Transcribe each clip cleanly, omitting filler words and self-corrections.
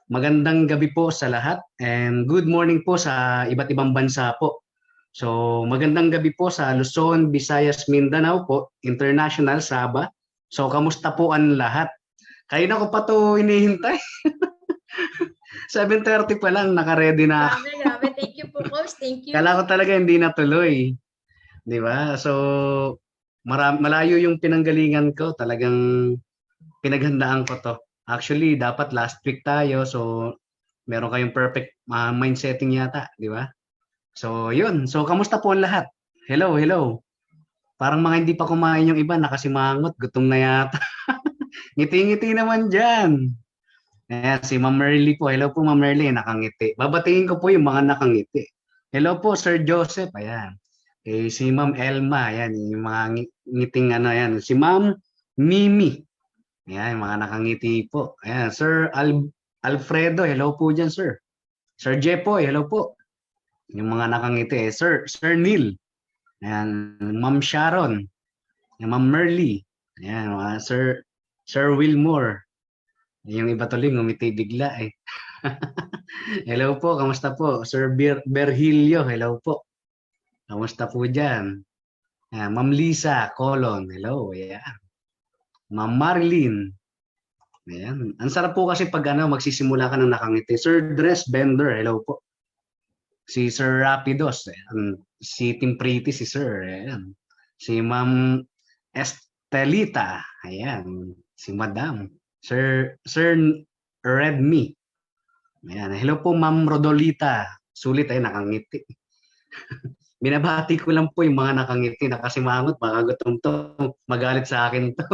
Magandang gabi po sa lahat and good morning po sa iba't ibang bansa po. So magandang gabi po sa Luzon, Visayas, Mindanao po, International, Sabah. So kamusta po ang lahat? Kayo na ko pa to hinihintay. 7:30 pa lang, naka-ready na. Grabe. Thank you po, Coach. Thank you. Kala ko talaga hindi natuloy. Di ba? So malayo yung pinanggalingan ko. Talagang pinaghandaan ko to. Actually, dapat last week tayo. So meron kayong perfect mind setting yata, di ba? So, yun. So, kamusta po ang lahat? Hello, hello. Parang mga hindi pa kumain yung iba, nakasimangot, gutom na yata. Ngiti-ngiti naman dyan. Ayan, si Ma'am Merly po. Hello po, Ma'am Merly, nakangiti. Babatingin ko po yung mga nakangiti. Hello po, Sir Joseph. Ayan. Si Ma'am Elma. Ayan, yung mga ngiting ano, ayan. Si Ma'am Mimi. Ayan, yung mga nakangiti po. Ayan, Sir Alfredo, hello po dyan, sir. Sir Jepo, hello po. Yung mga nakangiti, Sir Neil. Ayan, Ma'am Sharon. Ayan, Ma'am Merly. Ayan, Sir Wilmore. Yung iba tuloy, ngumiti bigla eh. Hello po, kamusta po? Sir Berhilio, hello po. Kamusta po dyan? Ayan, Ma'am Lisa Colon, hello. Ayan. Ma'am Marlene. Ayan. Ang sarap po kasi pag magsisimula ka ng nakangiti. Sir Dress Bender, hello po. Si Sir Rapidos, ayan. Si Tim Pretty, si Sir, ayan. Si Ma'am Estelita, ayan. Si Madam. Sir Redmi. Ayan. Hello po, Ma'am Rodolita. Sulit ay nakangiti. Binabati ko lang po yung mga nakangiti, nakasimangot, baka gutom to, magalit sa akin to.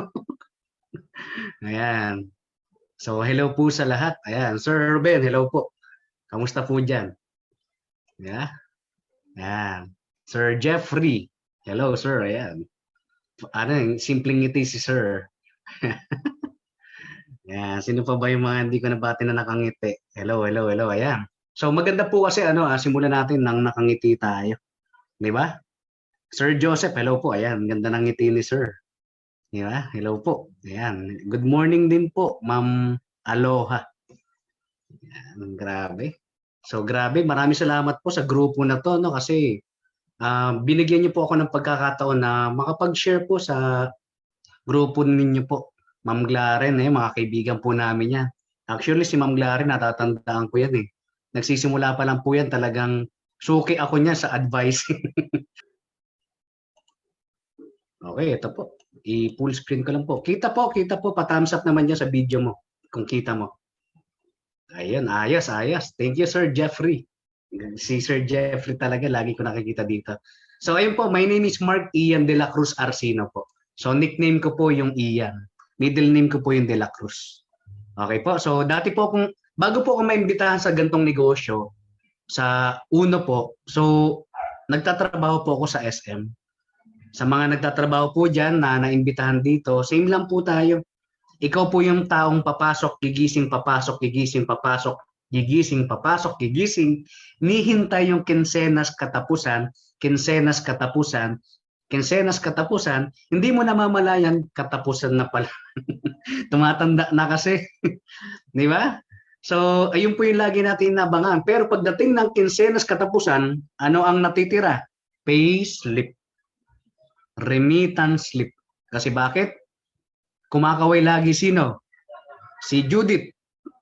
Ayan. So, hello po sa lahat. Ayan, Sir Ruben, hello po. Kamusta po dyan? Yeah? Ayan. Sir Jeffrey, hello, sir. Ayan. Simpleng ngiti si sir. Ayan. Sino pa ba yung mga hindi ko nabati na nakangiti? Hello, hello, hello. Ayan. So, maganda po kasi simulan natin nang nakangiti tayo. Di ba? Sir Joseph, hello po. Ayan, ganda ng ngiti ni sir. Di ba? Hello po. Ayan. Good morning din po, Ma'am Aloha. Ayan, grabe. So, grabe. Maraming salamat po sa grupo na to, no? Kasi binigyan niyo po ako ng pagkakataon na makapag-share po sa grupo ninyo po. Ma'am Glaren, mga kaibigan po namin yan. Actually, si Ma'am Glaren, natatandaan ko yan eh. Nagsisimula pa lang po yan, talagang suki ako niya sa advice. Okay, ito po. I-full screen ko lang po. Kita po. Pa-thumbs up naman dyan sa video mo. Kung kita mo. Ayun, ayos. Thank you, Sir Jeffrey. Si Sir Jeffrey talaga, lagi ko nakikita dito. So, ayun po. My name is Mark Ian de la Cruz Arsino po. So, nickname ko po yung Ian. Middle name ko po yung de la Cruz. Okay po. So, dati po bago po ako maimbitahan sa gantong negosyo, sa uno po, so, nagtatrabaho po ako sa SM. Sa mga nagtatrabaho po dyan na naimbitahan dito, same lang po tayo. Ikaw po yung taong papasok, gigising, papasok, gigising, papasok, gigising, papasok, gigising. Nihintay yung kinsenas katapusan, hindi mo namamalayan, katapusan na pala. Tumatanda na kasi. Di ba? So, ayun po yung lagi natin nabangan. Pero pagdating ng kinsenas katapusan, ano ang natitira? Pay slip. Remittance slip. Kasi bakit? Kumakaway lagi sino? Si Judith.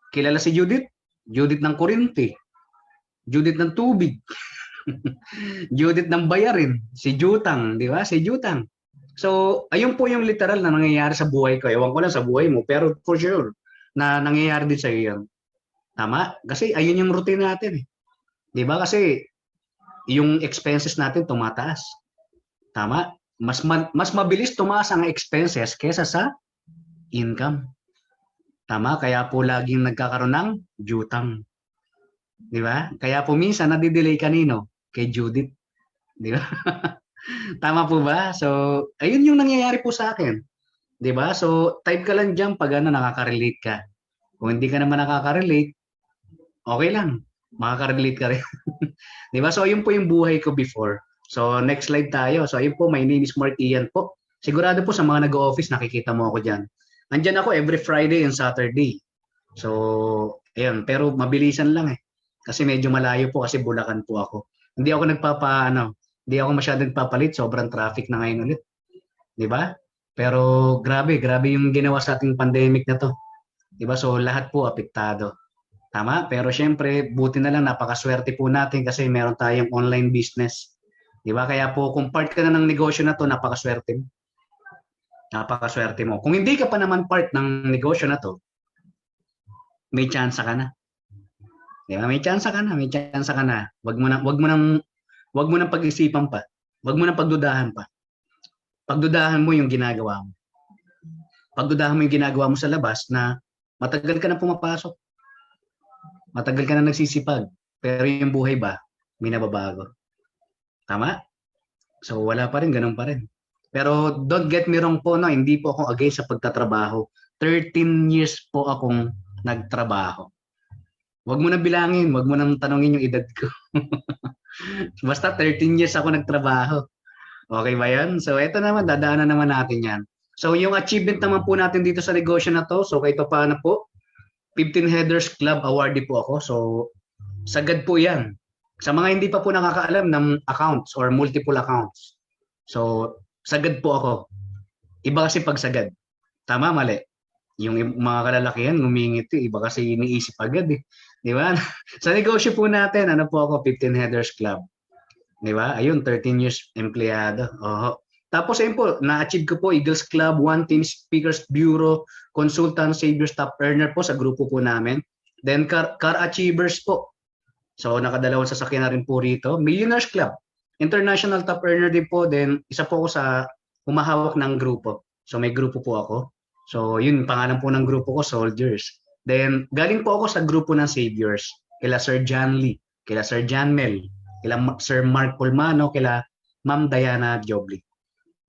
Kilala si Judith? Judith ng kuryente. Judith ng tubig. Judith ng bayarin. Si Jutang, di ba? Si Jutang. So, ayun po yung literal na nangyayari sa buhay ko. Ewan ko lang sa buhay mo, pero for sure na nangyayari din sa iyo. Tama? Kasi ayun yung routine natin. Di ba? Kasi yung expenses natin tumataas. Tama? Mas mabilis tumaas ang expenses kaysa sa income. Tama? Kaya po laging nagkakaroon ng jutang. Di ba? Kaya po minsan nadidelay kanino? Kay Judith. Di ba? Tama po ba? So, ayun yung nangyayari po sa akin. Di ba? So, type ka lang dyan pag nakaka-relate ka. Kung hindi ka naman nakaka-relate, okay lang. Makaka-relate ka rin. Di ba? So, ayun po yung buhay ko before. So, next slide tayo. So, ayun po, my name is Mark Ian po. Sigurado po sa mga nag-o-office, nakikita mo ako dyan. Nandyan ako every Friday and Saturday. So, ayun, pero mabilisan lang eh. Kasi medyo malayo po kasi Bulacan po ako. Hindi ako masyadong nagpapalit, sobrang traffic na ngayon ulit, 'di ba? Pero grabe yung ginawa sa ating pandemic na 'to, 'di ba? So lahat po apektado. Tama? Pero syempre, buti na lang napakaswerte po natin kasi meron tayong online business. 'Di ba? Kaya po kung part ka na ng negosyo na 'to, napakaswerte mo. Napakaswerte mo. Kung hindi ka pa naman part ng negosyo na 'to, may chance ka na. 'Di ba? May chance ka na, may chance ka na. Wag mo nang pag-isipan pa. Wag mo nang pagdudahan pa. Pagdudahan mo yung ginagawa mo. Pagdudahan mo yung ginagawa mo sa labas na matagal ka na pumapasok. Matagal ka na nagsisipag. Pero yung buhay ba, may nababago. Tama? So wala pa rin, ganun pa rin. Pero don't get me wrong po, no, hindi po ako against sa pagtatrabaho. 13 years po akong nagtrabaho. Wag mo na bilangin, wag mo nang tanongin yung edad ko. Basta 13 years ako nagtrabaho. Okay ba yan? So ito naman, dadaanan naman natin yan. So yung achievement naman po natin dito sa negosyo na to, so kahit pa paano po, 15 Headers Club awardee po ako. So sagad po yan. Sa mga hindi pa po nakakaalam ng accounts or multiple accounts. So sagad po ako. Iba kasi pag sagad. Tama, mali. Yung mga kalalakihan, ngumingiti. Iba kasi iniisip agad eh. Di ba? Sa negosyo po natin, ano po ako, 15 Headers Club. Di ba? Ayun, 13 years empleyado. Oho. Tapos ayun po, na-achieve ko po Eagles Club, One Team Speakers Bureau, Consultant Saviors Top Earner po sa grupo po namin. Then Car Achievers po. So nakadalawang sasakyan na rin po rito. Millionaires Club, International Top Earner din po. Then isa po ako sa humahawak ng grupo. So may grupo po ako. So yun, pangalan po ng grupo ko, Soldiers. Then galing po ako sa grupo ng Saviors. Kila Sir John Lee, kila Sir John Mel, kila Sir Mark Pulmano, kila Ma'am Diana Jobli.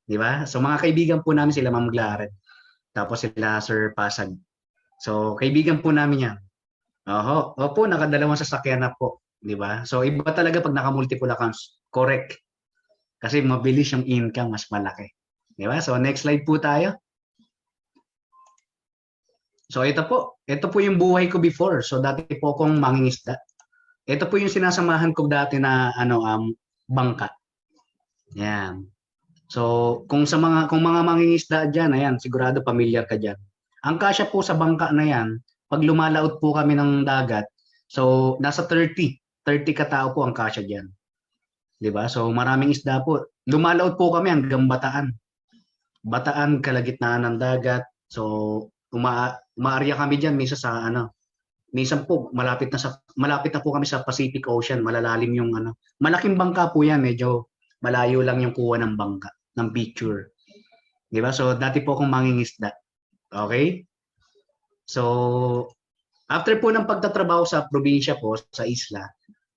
Di ba? So mga kaibigan po namin sila Ma'am Glaret. Tapos sila Sir Pasag. So kaibigan po namin yan. Oho, opo, nakadalawang sasakyan na po. Di ba? So iba talaga pag naka-multiple accounts. Correct. Kasi mabilis yung income, mas malaki. Di ba? So next slide po tayo. So ito po yung buhay ko before. So dati po akong mangingisda. Ito po yung sinasamahan ko dati na bangka. Yan. So kung mga mangingisda diyan, ayan, sigurado pamilyar ka diyan. Ang kasya po sa bangka na yan, pag lumalaot po kami ng dagat, so nasa 30 katao po ang kasya diyan. 'Di ba? So maraming isda po. Lumalaot po kami hanggang Bataan. Bataan, kalagitnaan ng dagat. So umaarya kami diyan minsan sa minsan po malapit na po kami sa Pacific Ocean, malalalim yung malaking bangka po yan, medyo malayo lang yung kuha ng bangka, ng picture. 'Di ba? So dati po akong mangingisda. Okay? So after po ng pagtatrabaho sa probinsya po, sa isla,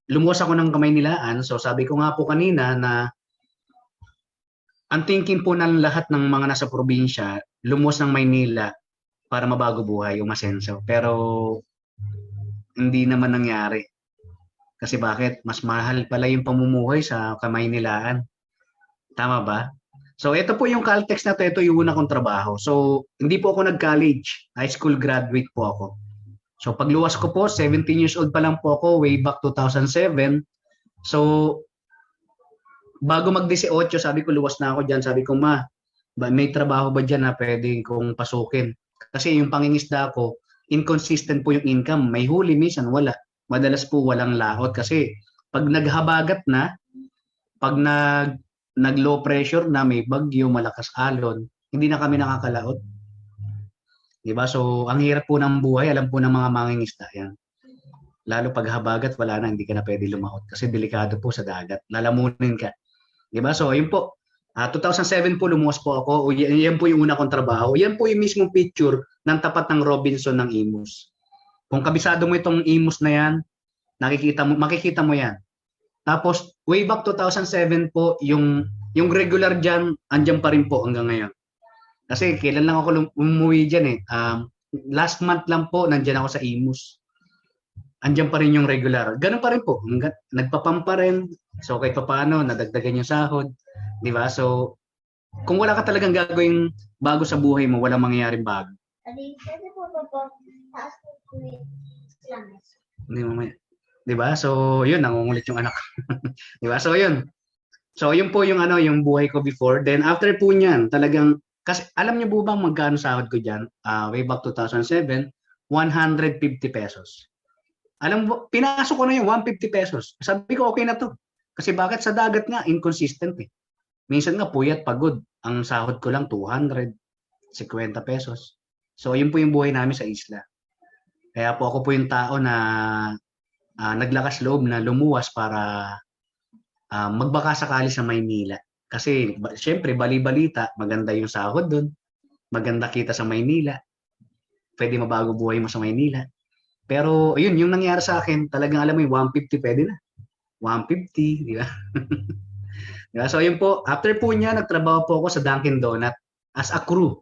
lumuwas ako ng Kamaynilaan. So sabi ko nga po kanina na ang thinking po ng lahat ng mga nasa probinsya, lumuwas ng Maynila para mabago buhay, umasenso. Pero hindi naman nangyari. Kasi bakit? Mas mahal pala yung pamumuhay sa Kamaynilaan. Tama ba? So ito po yung Caltex na ito yung una kong trabaho. So hindi po ako nag-college, high school graduate po ako. So pagluwas ko po, 17 years old pa lang po ako, way back 2007. So bago mag-18, sabi ko luwas na ako diyan. Sabi ko, ma, may trabaho ba diyan na pwedeng kong pasukin? Kasi yung pangingisda ko, inconsistent po yung income. May huli, minsan wala. Madalas po walang laot kasi pag naghabagat na, pag nag-low pressure na, may bagyo, malakas alon, hindi na kami nakakalaot. Diba? So, ang hirap po ng buhay, alam po ng mga mangingisda yan. Lalo pag habagat, wala na, hindi ka na pwede lumaot kasi delikado po sa dagat. Lalamunin ka. Diba? So, ayun po. 2007 po lumuwas po ako. Yan po yung una kong trabaho. Yan po yung mismong picture ng tapat ng Robinson ng Imus. Kung kabisado mo itong Imus na yan, makikita mo yan. Tapos, way back 2007 po, yung regular dyan, andyan pa rin po hanggang ngayon. Kasi kailan lang ako umuwi dyan eh. Last month lang po, nandyan ako sa Imus. Andyan pa rin yung regular. Ganun pa rin po. Nagpapampa rin. So kahit pa paano, nadagdagan yung sahod. Di ba? So, kung wala ka talagang gagawin bago sa buhay mo, walang mangyayaring bago. Hindi mamaya. 'Di ba? So, yun, nangungulit yung anak. 'Di ba? So, yun. So, yun po yung ano, yung buhay ko before. Then after po niyan, talagang kasi alam niyo po bang magkano sahod ko diyan? Way back 2007, 150 pesos. Alam mo, pinasok ko na yung 150 pesos. Sabi ko, okay na to. Kasi bakit sa dagat nga, inconsistent eh. Minsan nga, puyat, pagod. Ang sahod ko lang, 200, 50 pesos. So, yun po yung buhay namin sa isla. Kaya po ako po yung tao na naglakas loob na lumuwas para magbaka sakali sa Maynila. Kasi syempre, bali-balita, maganda yung sahod doon, maganda kita sa Maynila, pwede mabago buhay mo sa Maynila. Pero yun, yung nangyari sa akin, talagang alam mo yung 150 pwede na. 150, di ba? Diba? So yun po, after po niya, nagtrabaho po ako sa Dunkin Donut as a crew.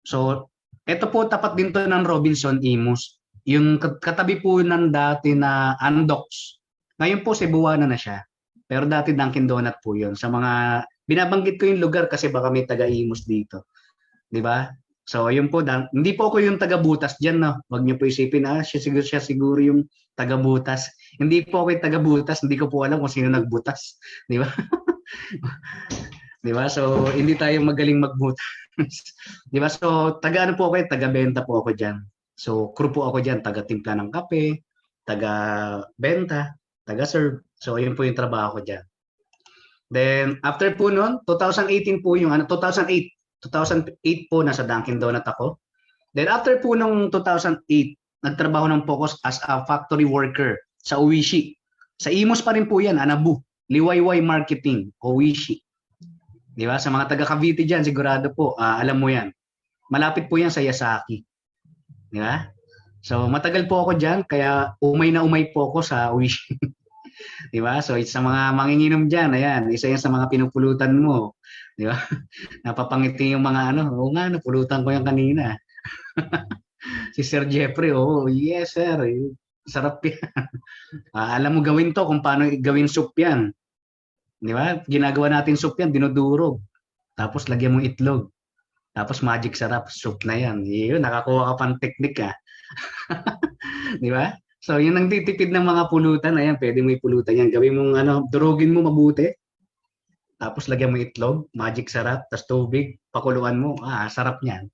So, ito po tapat din to ng Robinson Imus. Yung katabi po ng dati na Andox. Ngayon po Cebuana na siya. Pero dati Dunkin Donut po yun. Sa mga, binabanggit ko yung lugar kasi baka may taga-Imus dito. Di ba? So, yun po, hindi po ako yung taga-butas dyan, no? Huwag niyo po isipin, siya siguro yung taga-butas. Hindi po ako yung taga-butas, hindi ko po alam kung sino nagbutas. Di ba? Di ba? So, hindi tayo magaling magbutas. Di ba? So, taga-ano po ako, taga-benta po ako dyan. So, crew po ako dyan, taga-timpla ng kape, taga-benta, taga-serve. So, yun po yung trabaho ko dyan. Then, after po nun, 2018 po yung, 2008 po, nasa Dunkin Donut ako. Then, after po nung 2008, nagtrabaho ng focus as a factory worker sa Oishi. Sa Imus pa rin po yan, Anabu. Liwayway Marketing, Oishi. Di ba? Sa mga taga Cavite dyan, sigurado po, alam mo yan. Malapit po yan sa Yasaki. Di ba? So, matagal po ako dyan, kaya umay na umay po ako sa Oishi. Di ba? So, sa mga manginginom dyan, ayan, isa yan sa mga pinupulutan mo. Di ba? Napapangiti yung mga ano, oo nga, napulutan ko yan kanina. Si Sir Jeffrey, oh, yes sir, sarap yan. Alam mo gawin to, kung paano gawin soup yan. Di ba? Ginagawa natin soup yan, dinudurog. Tapos lagyan mong itlog. Tapos magic sarap, soup na yan. Yun, nakakuha ka pang teknik ah. Di ba? So, yun ang titipid ng mga pulutan. Ayan, pwede mo ipulutan yan. Gawin mong ano, durugin mo mabuti. Tapos lagyan mo itlog, magic sarap, tapos tubig, pakuluan mo. Sarap niyan.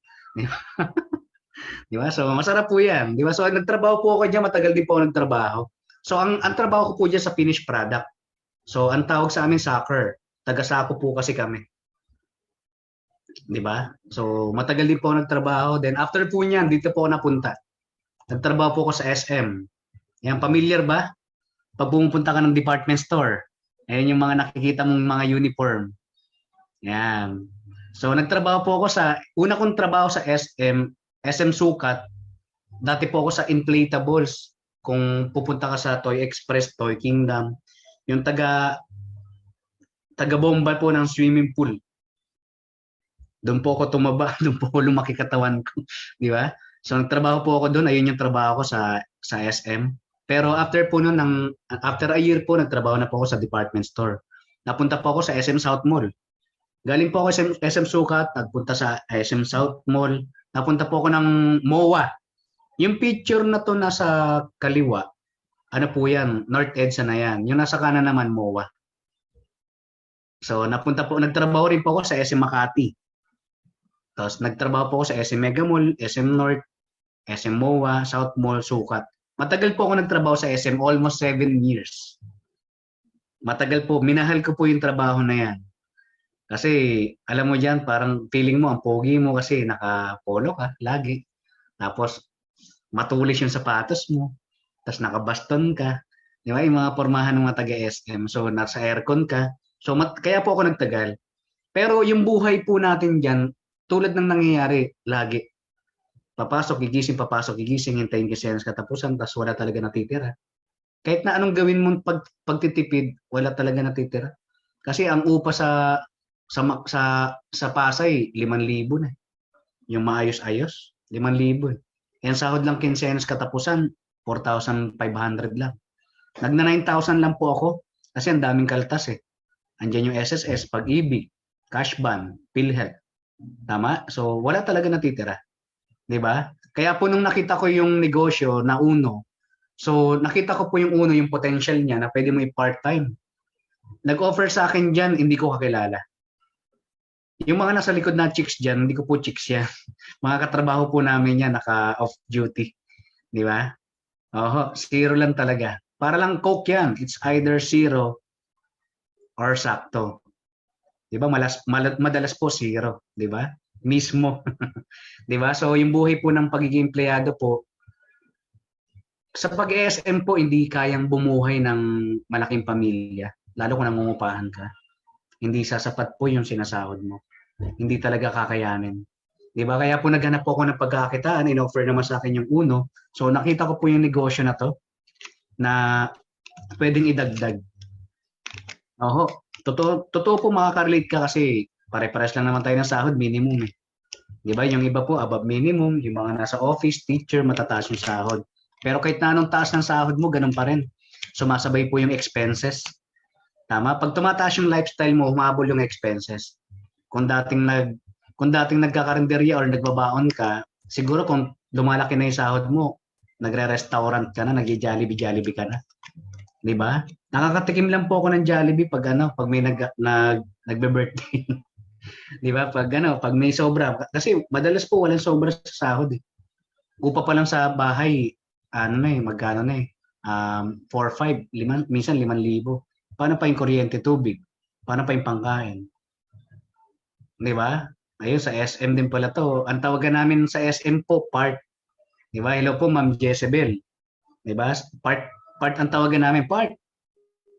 Di ba? So, masarap po yan. Di ba? So, nagtrabaho po ako dyan, matagal din po ako nagtrabaho. So, ang trabaho ko po dyan sa finished product. So, ang tawag sa amin, sucker. Taga-sako po kasi kami. Di ba? So, matagal din po ako nagtrabaho. Then, after po niyan, dito po ako napunta. Nagtrabaho po ako sa SM. Yan, familiar ba? Pag pumupunta ka ng department store, ayan yung mga nakikita mong mga uniform. Yan. So, nagtrabaho po ako una kong trabaho sa SM Sukat. Dati po ako sa inflatables. Kung pupunta ka sa Toy Express, Toy Kingdom, yung taga-bomba po ng swimming pool. Doon po ako tumaba, doon po ako lumaki katawan ko, di ba? So nagtrabaho po ako doon, ayun yung trabaho ko sa SM. Pero after po noon, after a year po, nagtrabaho na po ako sa department store. Napunta po ako sa SM South Mall. Galing po ako sa SM Sukat, nagpunta sa SM South Mall. Napunta po ako ng MOA. Yung picture na to nasa kaliwa, ano po yan, North EDSA na yan. Yung nasa kanan naman, MOA. So nagtrabaho rin po ako sa SM Makati. Tapos nagtrabaho po ako sa SM Mega Mall, SM North, SM MOA, South Mall, Sukat. Matagal po ako nagtrabaho sa SM, almost 7 years. Matagal po, minahal ko po yung trabaho na yan. Kasi alam mo dyan, parang feeling mo, ang pogi mo kasi naka-polo ka lagi. Tapos matulis yung sapatos mo. Tapos nakabaston ka. Di ba? Yung mga pormahan ng mga taga-SM. So nasa aircon ka. So kaya po ako nagtagal. Pero yung buhay po natin dyan, tulad ng nangyayari lagi. Papasok, gigising, hintayin kasi ang katapusan, tapos wala talaga natitira. Kahit na anong gawin mo pagtitipid, wala talaga natitira. Kasi ang upa sa Pasay, 5,000 na. Yung maayos-ayos, 5,000 eh. Yan sahod lang kinsenas katapusan, 4,500 lang. Nagna 9,000 lang po ako kasi ang daming kaltas eh. Andiyan yung SSS, Pag-ibig, Cashban, PhilHealth. Tama? So wala talaga natitira. 'Di ba? Kaya po nung nakita ko yung negosyo na Uno, so nakita ko po yung Uno, yung potential niya na pwede mo i-part-time. Nag-offer sa akin dyan, hindi ko kakilala. Yung mga nasa likod na chicks dyan, hindi ko po chicks yan. Mga katrabaho po namin yan, naka-off duty. Di ba? Oho, zero lang talaga. Para lang Coke yan. It's either zero or sakto. Di ba? Madalas po zero. Di ba? Mismo. Di ba? So, yung buhay po ng pagiging empleyado po, sa pag-ESM po, hindi kayang bumuhay ng malaking pamilya. Lalo kung nangungupahan ka. Hindi sasapat po yung sinasahod mo. Hindi talaga kakayanin. Di ba? Kaya po naghanap po ako ng pagkakitaan, in-offer naman sa akin yung Uno. So nakita ko po yung negosyo na to na pwedeng idagdag. Oho, totoo po makaka-relate ka kasi pare-pares lang naman tayo ng sahod, minimum eh. Di ba? Yung iba po above minimum, yung mga nasa office, teacher, matataas yung sahod. Pero kahit na anong taas ng sahod mo, ganun pa rin. Sumasabay po yung expenses. Tama? Pag tumataas yung lifestyle mo, humabol yung expenses. Kung dating nagkakarinderya or nagbabaon ka, siguro kung lumalaki na yung sahod mo, nagre-restaurant ka na, nag-Jollibee ka na. 'Di ba? Nakakatikim lang po ako ng Jollibee pag may nagbe-birthday. 'Di ba? Pag may sobra kasi madalas po walang sobra sa sahod eh. Upa pa lang sa bahay, magkano na eh. 4, 5, 5, minsan 5,000. Paano pa yung kuryente, tubig? Paano pa yung pangkain? 'Di ba? Ayun, sa SM din pala to. Ang tawagan namin sa SM po, part. 'Di ba? Hello po, Ma'am Jezebel. 'Di ba? Part ang tawagan namin, part.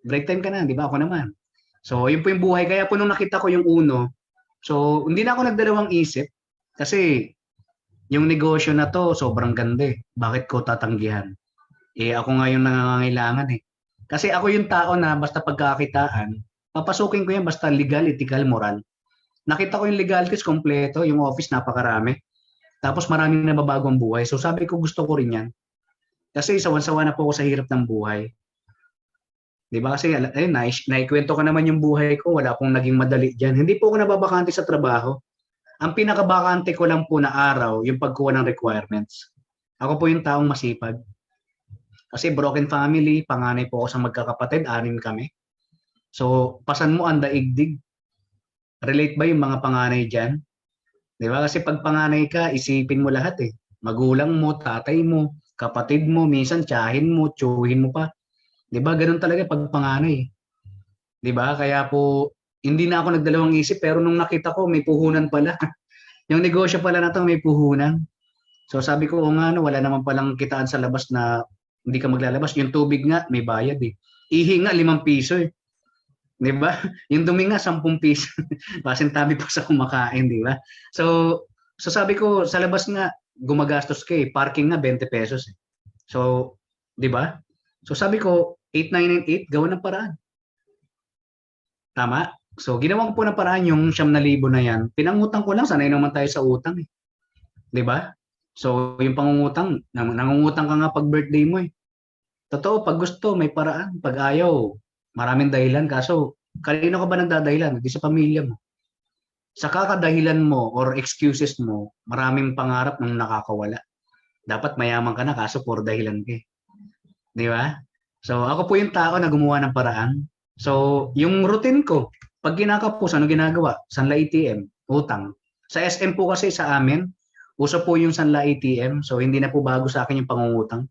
Break time ka na, 'di ba? Ako naman. So, yun po yung buhay. Kaya po nung nakita ko yung Uno, so hindi na ako nagdalawang isip kasi yung negosyo na to sobrang ganda eh. Bakit ko tatanggihan? Eh ako nga yung nangangailangan eh. Kasi ako yung tao na basta pagkakitaan, papasukin ko yan basta legal, ethical, moral. Nakita ko yung legalities kompleto, yung office napakarami. Tapos maraming nababago ang buhay. So sabi ko gusto ko rin yan. Kasi sawan-sawa na po ako sa hirap ng buhay. 'Di ba? Kasi ayun, naikwento ko naman yung buhay ko, wala pong naging madali diyan. Hindi po ako nababakante sa trabaho. Ang pinakabakante ko lang po na araw, yung pagkuha ng requirements. Ako po yung taong masipag. Kasi broken family, panganay po ako sa magkakapatid, 6 kami. So, pasan mo ang daigdig. Relate ba yung mga panganay diyan? 'Di ba? Kasi pag panganay ka, isipin mo lahat eh. Magulang mo, tatay mo, kapatid mo, minsan tiyahin mo, tiyuhin mo pa. 'Di ba? Ganun talaga pag panganay. 'Di ba? Kaya po hindi na ako nagdalawang isip pero nung nakita ko may puhunan pala. Yung negosyo pala na to may puhunan. So sabi ko, o nga no, wala naman palang kitaan sa labas na hindi ka maglalabas. Yung tubig nga may bayad eh. Ihi nga 5 piso eh. 'Di ba? Yung dumi nga 10 piso. Pasintabi pa sa kumakain, 'di ba? So sabi ko sa labas nga gumagastos ka eh. Parking nga 20 pesos eh. So, 'di ba? So sabi ko 8998 gawan ng paraan. Tama? So ginawa ko po ng paraan yung 9,000 na yan. Pinangutang ko lang, sanay naman tayo sa utang eh. 'Di ba? So yung pangungutang, nangungutang ka nga pag birthday mo eh. Totoo, pag gusto may paraan, pag ayaw, maraming dahilan. Kaso, kanino ka ba nagdadahilan? Hindi sa pamilya mo. Sa kakadahilan mo or excuses mo, maraming pangarap nang nakakawala. Dapat mayaman ka na kaso puro dahilan ka eh. Di ba? So ako po yung tao na gumawa ng paraan. So yung routine ko, pag kinakapos, ano ginagawa? Sanla ATM, utang. Sa SM po kasi sa amin, uso po yung Sanla ATM. So hindi na po bago sa akin yung pangungutang.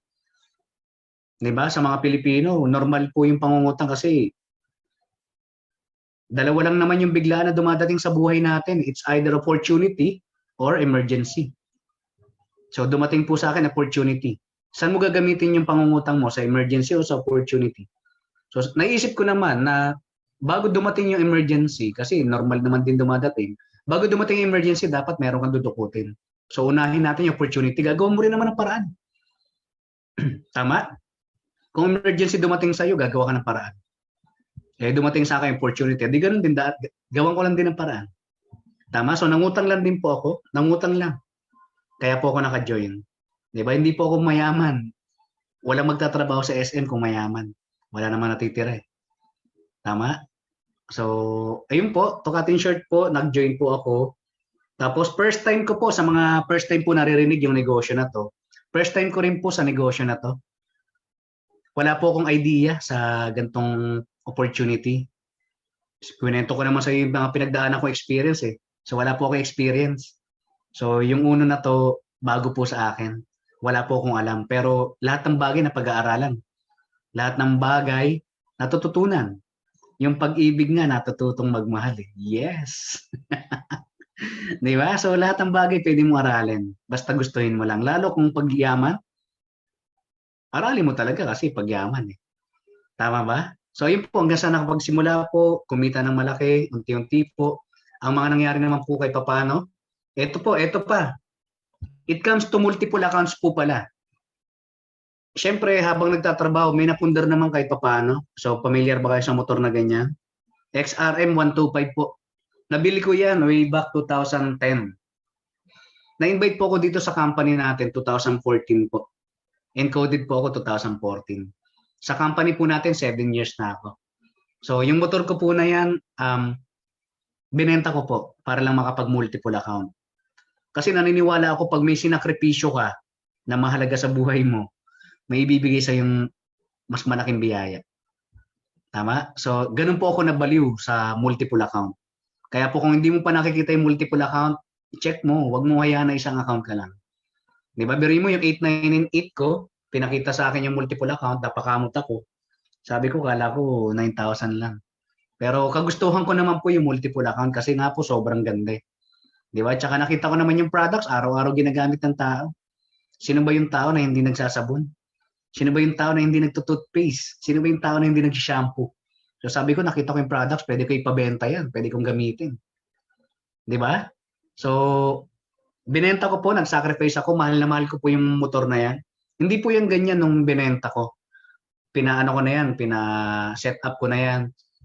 'Di ba? Sa mga Pilipino, normal po yung pangungutang kasi dalawa lang naman yung bigla na dumadating sa buhay natin. It's either opportunity or emergency. So dumating po sa akin opportunity. Saan mo gagamitin yung pangungutang mo? Sa emergency o sa opportunity? So naisip ko naman na bago dumating yung emergency, kasi normal naman din dumadating, bago dumating yung emergency, dapat meron kang dudukutin. So unahin natin yung opportunity. Gagawin mo rin naman ng paraan. Tama? Kung emergency dumating sa'yo, gagawa ka ng paraan. Eh, dumating sa akin opportunity. Di ganun din, gawan ko lang din ng paraan. Tama? So, nangutang lang din po ako. Nangutang lang. Kaya po ako naka-join. Di ba? Hindi po ako mayaman. Walang magtatrabaho sa SM kung mayaman. Wala naman natitira eh. Tama? So, ayun po. To cut in short po, nag-join po ako Tapos first time ko po sa mga first time po naririnig yung negosyo na to. First time ko rin po sa negosyo na to. Wala po akong idea sa gantong opportunity. Kwento ko naman sa yung mga pinagdaanan ko experience eh. So wala po akong experience. So yung uno na to bago po sa akin. Wala po akong alam. Pero lahat ng bagay na pag-aaralan. Lahat ng bagay natututunan. Yung pag-ibig nga natututong magmahal eh. Yes. Di ba? So lahat ng bagay pwede mo aralin. Basta gustuhin mo lang. Lalo kung pagyaman, aralin mo talaga kasi pagyaman eh. Tama ba? So yun po, hanggang sa nakapagsimula po, kumita ng malaki, unti-unti po. Ang mga nangyari naman po kay papano, ito pa. It comes to multiple accounts po pala. Siyempre, habang nagtatrabaho, may napundar naman kahit papano. So, familiar ba kayo sa motor na ganyan? XRM 125 po. Nabili ko yan way back 2010. Na-invite po ako dito sa company natin 2014 po. Encoded po ako 2014. Sa company po natin, 7 years na ako. So, yung motor ko po na yan, binenta ko po para lang makapag-multiple account. Kasi naniniwala ako pag may sinakripisyo ka na mahalaga sa buhay mo, may ibibigay sa yung mas malaking biyaya. Tama? So, ganun po ako nabaliw sa multiple account. Kaya po kung hindi mo pa nakikita yung multiple account, check mo. Huwag mo hayaan na isang account ka lang. Di ba? Biri mo yung 8998 ko, pinakita sa akin yung multiple account, napakamot ako. Sabi ko, kala ko 9,000 lang. Pero kagustuhan ko naman po yung multiple account kasi nga po sobrang ganda. Di ba? Tsaka nakita ko naman yung products, araw-araw ginagamit ng tao. Sino ba yung tao na hindi nagsasabon? Sino ba yung tao na hindi nagtutoothpaste? Sino ba yung tao na hindi nag-shampoo? So sabi ko, nakita ko yung products, pwede ko ipabenta yan, pwede kong gamitin. Di ba? So, binenta ko po, nag-sacrifice ako, mahal na mahal ko po yung motor na yan. Hindi po yan ganyan nung binenta ko. Pinaano ko na yan, pina-set up ko na yan,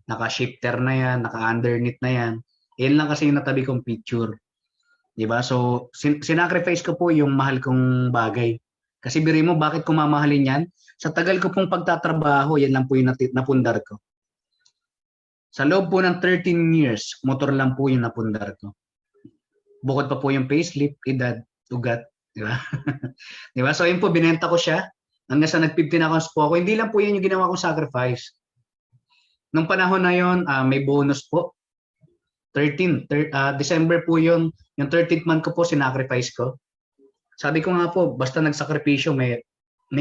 naka-shifter na yan, naka-underneath na yan. Yan lang kasi yung natabi kong picture. Diba? So, sinacrifice ko po yung mahal kong bagay. Kasi biri mo, bakit ko mamahalin yan? Sa tagal ko pong pagtatrabaho, yan lang po yung napundar ko. Sa loob po ng 13 years, motor lang po yung napundar ko. Bukod pa po yung payslip, edad, ugat. Diba? Diba? So, yun po, binenta ko siya. Hanggang sa nag-15 accounts po ako. Hindi lang po yan yung ginawa kong sacrifice. Nung panahon na yon, may bonus po. December po yun. Yung 13th month ko po, sinacrifice ko. Sabi ko nga po, basta nagsakripisyo, may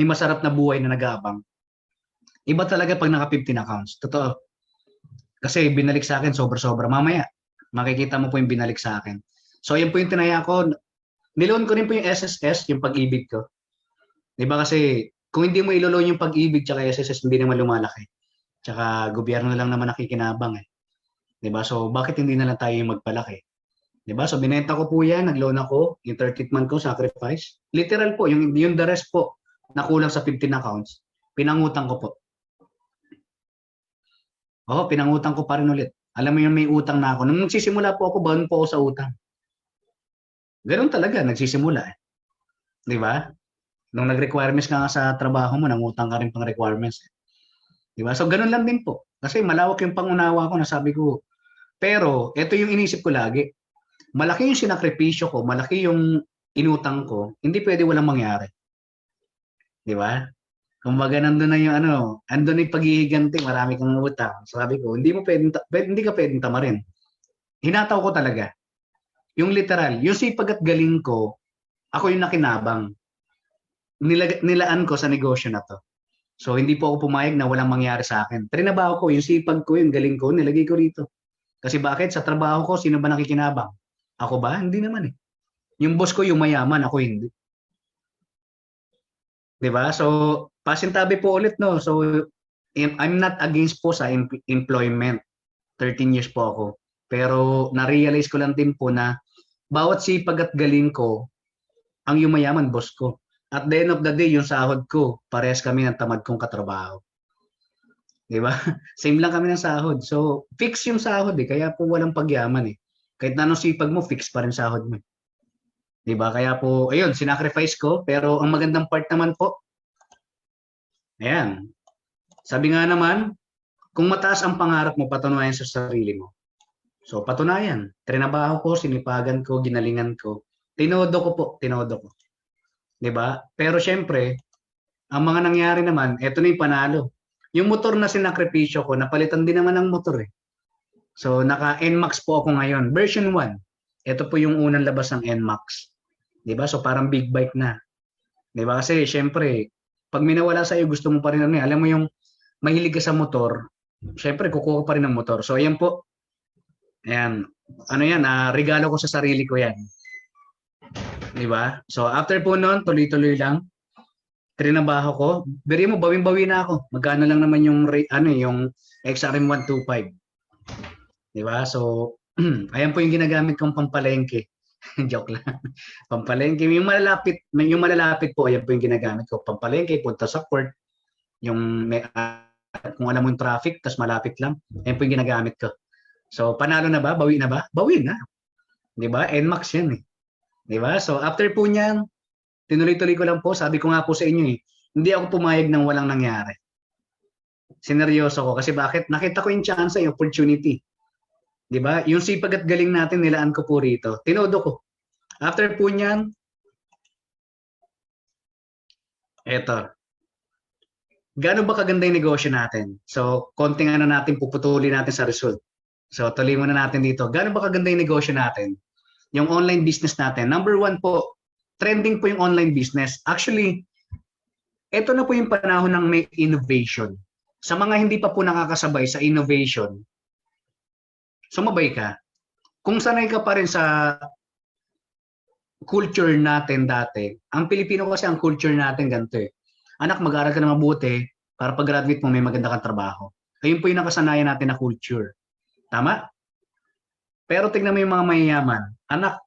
masarap na buhay na nag-aabang. Iba talaga pag naka-15 accounts. Totoo. Kasi binalik sa akin sobra-sobra. Mamaya, makikita mo po yung binalik sa akin. So, yun po yung tinaya ko. Niloan ko rin po yung SSS, yung pag-ibig ko. Diba kasi, kung hindi mo iloloan yung pag-ibig tsaka SSS, hindi naman lumalaki. Tsaka, gobyerno lang naman nakikinabang eh. Diba? So, bakit hindi na lang tayo yung magpalaki? Diba? So, binenta ko po yan, nag-loan ako, yung 30th month ko, sacrifice. Literal po, yung the rest po, nakulang sa 15 accounts, pinangutang ko po. Oo, pinangutang ko pa rin ulit. Alam mo yung may utang na ako. Nung nagsisimula po ako, baon po ako sa utang. Ganun talaga, nagsisimula eh. Diba? Nung nag-requirements ka nga sa trabaho mo, nangutang ka rin pang requirements. Diba? So, ganun lang din po. Kasi malawak yung pangunawa ko na sabi ko. Pero, ito yung inisip ko lagi. Malaki yung sinakripisyo ko, malaki yung inutang ko, hindi pwede walang mangyari. Di ba? Kumbaga nandun na yung andun na yung paghihiganti, marami kang utang. Sabi ko, hindi ka pwedeng tamarin. Hinataw ko talaga. Yung literal, yung sipag at galing ko, ako yung nakinabang. Nilaan ko sa negosyo na to. So, hindi po ako pumayag na walang mangyari sa akin. Trinabaho ko, yung sipag ko, yung galing ko, nilagay ko rito. Kasi bakit? Sa trabaho ko, sino ba nakikinabang? Ako ba? Hindi naman eh. Yung boss ko yung mayaman, ako hindi. 'Di ba? So, pasintabi po ulit no. So, I'm not against po sa employment. 13 years po ako. Pero na-realize ko lang din po na bawat sipag at galing ko, ang yumayaman boss ko. At the end of the day, yung sahod ko, parehas kami ng tamad kong katrabaho. 'Di ba? Same lang kami ng sahod. So, fix yung sahod eh. Kaya po walang pagyaman eh. Kahit na anong sipag mo, fix pa rin sahod mo. 'Di ba? Kaya po, ayun, sinacrifice ko. Pero ang magandang part naman po, ayan. Sabi nga naman, kung mataas ang pangarap mo, patunayan sa sarili mo. So patunayan, trinabaho ko, sinipagan ko, ginalingan ko. Tinodo ko po, tinodo ko. 'Di ba? Pero syempre, ang mga nangyari naman, eto na yung panalo. Yung motor na sinakripisyo ko, napalitan din naman ng motor eh. So naka NMAX po ako ngayon, version 1. Ito po yung unang labas ng NMAX. 'Di ba? So parang big bike na. 'Di ba? Kasi syempre, pag minawala sa iyo, gusto mo pa rin ano, alam mo yung mahilig ka sa motor, syempre kukuha ka pa rin ng motor. So ayan po. Ayan. Ano yan, regalo ko sa sarili ko yan. 'Di ba? So after po noon, tuloy-tuloy lang. Trinabaho ko. Biri mo, bawing-bawi na ako. Magkano lang naman yung yung XRM 125. 'Di ba? So ayan po yung ginagamit kong pampalengke. Joke lang. Pampalengke, yung malalapit po, ayan po yung ginagamit ko. Pampalengke, punta sa court, yung kung alam mo yung traffic, tas malapit lang, ayan po yung ginagamit ko. So, panalo na ba? Bawi na ba? Bawi na. 'Di ba? NMAX yan eh. 'Di ba? So, after po niyan, tinuloy-tuloy ko lang po. Sabi ko nga po sa inyo eh, hindi ako pumayag ng walang nangyari. Sineryoso ko. Kasi bakit? Nakita ko yung chance, yung opportunity. 'Di ba? Yung sipag at galing natin, nilaan ko po rito. Tinodo ko. After po niyan, eto. Gaano ba kaganda yung negosyo natin? So, konting ano natin, puputulin natin sa result. So, tuloy muna natin dito. Gaano ba kaganda yung negosyo natin? Yung online business natin. Number 1 po, trending po yung online business. Actually, ito na po yung panahon ng may innovation. Sa mga hindi pa po nakakasabay sa innovation, sumabay ka. Kung sanay ka pa rin sa culture natin dati, ang Pilipino kasi ang culture natin ganito eh. Anak, mag-aaral ka na mabuti para pag-graduate mo may maganda kang trabaho. Ayun po yung nakasanayan natin na culture. Tama? Pero tingnan mo yung mga mayayaman. Anak,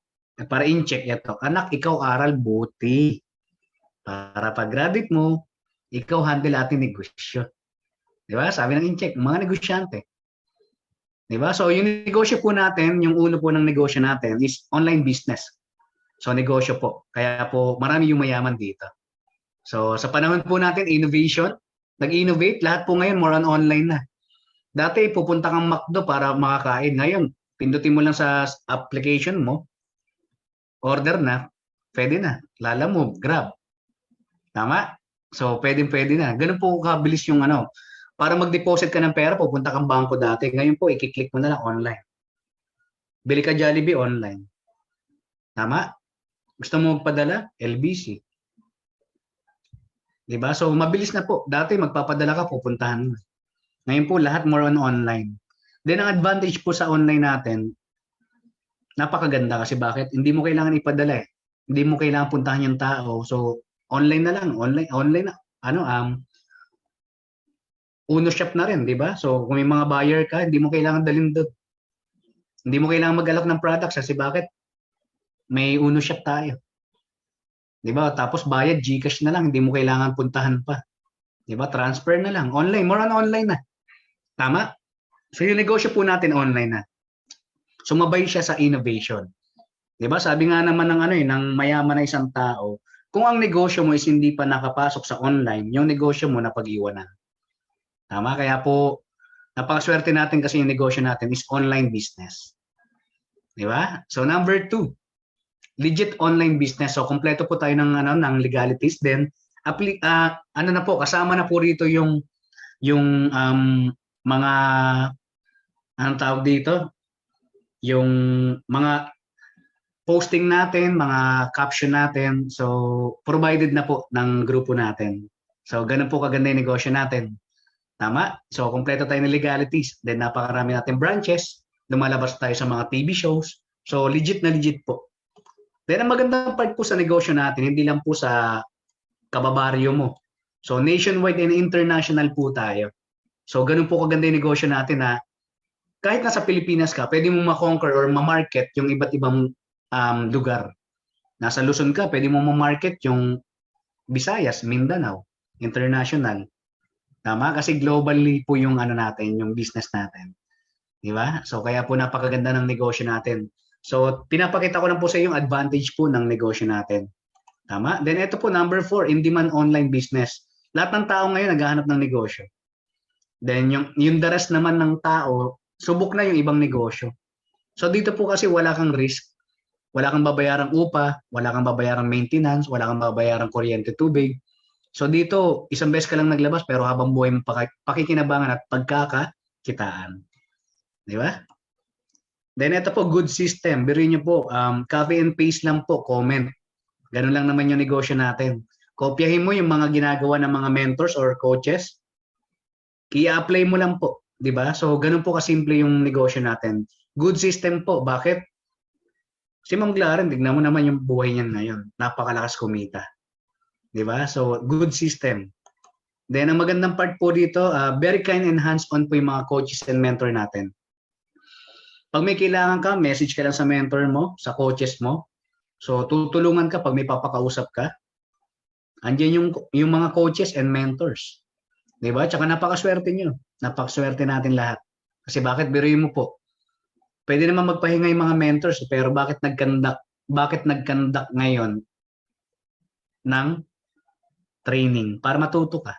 para in-check ito. Anak, ikaw aral buti. Para pag-graduate mo, ikaw handle ating negosyo. Di ba? Sabi ng in-check, mga negosyante. Di ba? So yung negosyo po natin, yung uno po ng negosyo natin is online business. So negosyo po. Kaya po marami yung mayaman dito. So sa panahon po natin, innovation, nag-innovate, lahat po ngayon more on online na. Dati pupunta kang McDo para makakain. Ngayon, pindutin mo lang sa application mo, order na, pwede na. Lala mo, Grab. Tama? So pwede na. Ganun po kabilis yung ano. Para mag-deposit ka ng pera, pupunta kang bangko dati. Ngayon po, i-click mo na lang online. Bili ka Jollibee online. Tama? Gusto mo magpadala? LBC. Diba? So, mabilis na po. Dati, magpapadala ka, pupuntahan mo. Ngayon po, lahat more on online. Then, ang advantage po sa online natin, napakaganda kasi bakit? Hindi mo kailangan ipadala eh. Hindi mo kailangan puntahan yung tao. So, online na lang. Online na. Uno shop na rin, di ba? So, kung may mga buyer ka, hindi mo kailangan dalhin doon. Hindi mo kailangan mag-alok ng products kasi bakit? May uno shop tayo. Di ba? Tapos bayad, GCash na lang, hindi mo kailangan puntahan pa. Di ba? Transfer na lang. Online, more on online na. Tama? So, yung negosyo po natin online na. Sumabay siya sa innovation. Di ba? Sabi nga naman ng mayaman na isang tao, kung ang negosyo mo is hindi pa nakapasok sa online, yung negosyo mo napag-iwanan. Tama? Kaya po, napakaswerte natin kasi yung negosyo natin is online business. Di ba? So, number 2, legit online business. So, kompleto po tayo ng legalities. Then, kasama na po rito yung mga, anong tawag dito? Yung mga posting natin, mga caption natin. So, provided na po ng grupo natin. So, ganun po kaganda yung negosyo natin. Tama? So, kompleto tayo ng legalities. Then, napakarami natin branches. Lumalabas tayo sa mga TV shows. So, legit na legit po. Then, ang magandang part po sa negosyo natin, hindi lang po sa kababaryo mo. So, nationwide and international po tayo. So, ganun po kaganda yung negosyo natin na kahit nasa Pilipinas ka, pwede mo ma-conquer or ma-market yung iba't ibang lugar. Nasa Luzon ka, pwede mo ma-market yung Visayas, Mindanao, international. Tama? Kasi globally po yung natin, yung business natin. Di ba? So, kaya po napakaganda ng negosyo natin. So, pinapakita ko lang po sa iyo yung advantage po ng negosyo natin. Tama? Then, ito po, number 4, in-demand online business. Lahat ng tao ngayon naghahanap ng negosyo. Then, yung the rest naman ng tao, subok na yung ibang negosyo. So dito po kasi wala kang risk, wala kang babayarang upa, wala kang babayarang maintenance, wala kang babayarang kuryente, tubig. So dito, isang beses ka lang naglabas pero habang buhay mo pakikinabangan at pagkakakitaan. Di ba? Then ito po, good system. Biruin nyo po, copy and paste lang po, comment. Ganun lang naman yung negosyo natin. Kopyahin mo yung mga ginagawa ng mga mentors or coaches. I-apply mo lang po. Di ba? So ganun po kasimple yung negosyo natin. Good system po. Bakit? Si Ma'am Glaren, tignan mo naman yung buhay niya ngayon. Napakalakas kumita. Di ba? So good system. Then ang magandang part po dito, very kind and hands-on po yung mga coaches and mentor natin. Pag may kailangan ka, message ka lang sa mentor mo, sa coaches mo. So tutulungan ka pag may papakausap ka. Andiyan yung mga coaches and mentors. 'Di ba? Tsaka napakaswerte niyo. Napakaswerte natin lahat. Kasi bakit biruin mo po? Pwede naman magpahinga yung mga mentors, pero bakit nag-conduct ngayon ng training para matuto ka?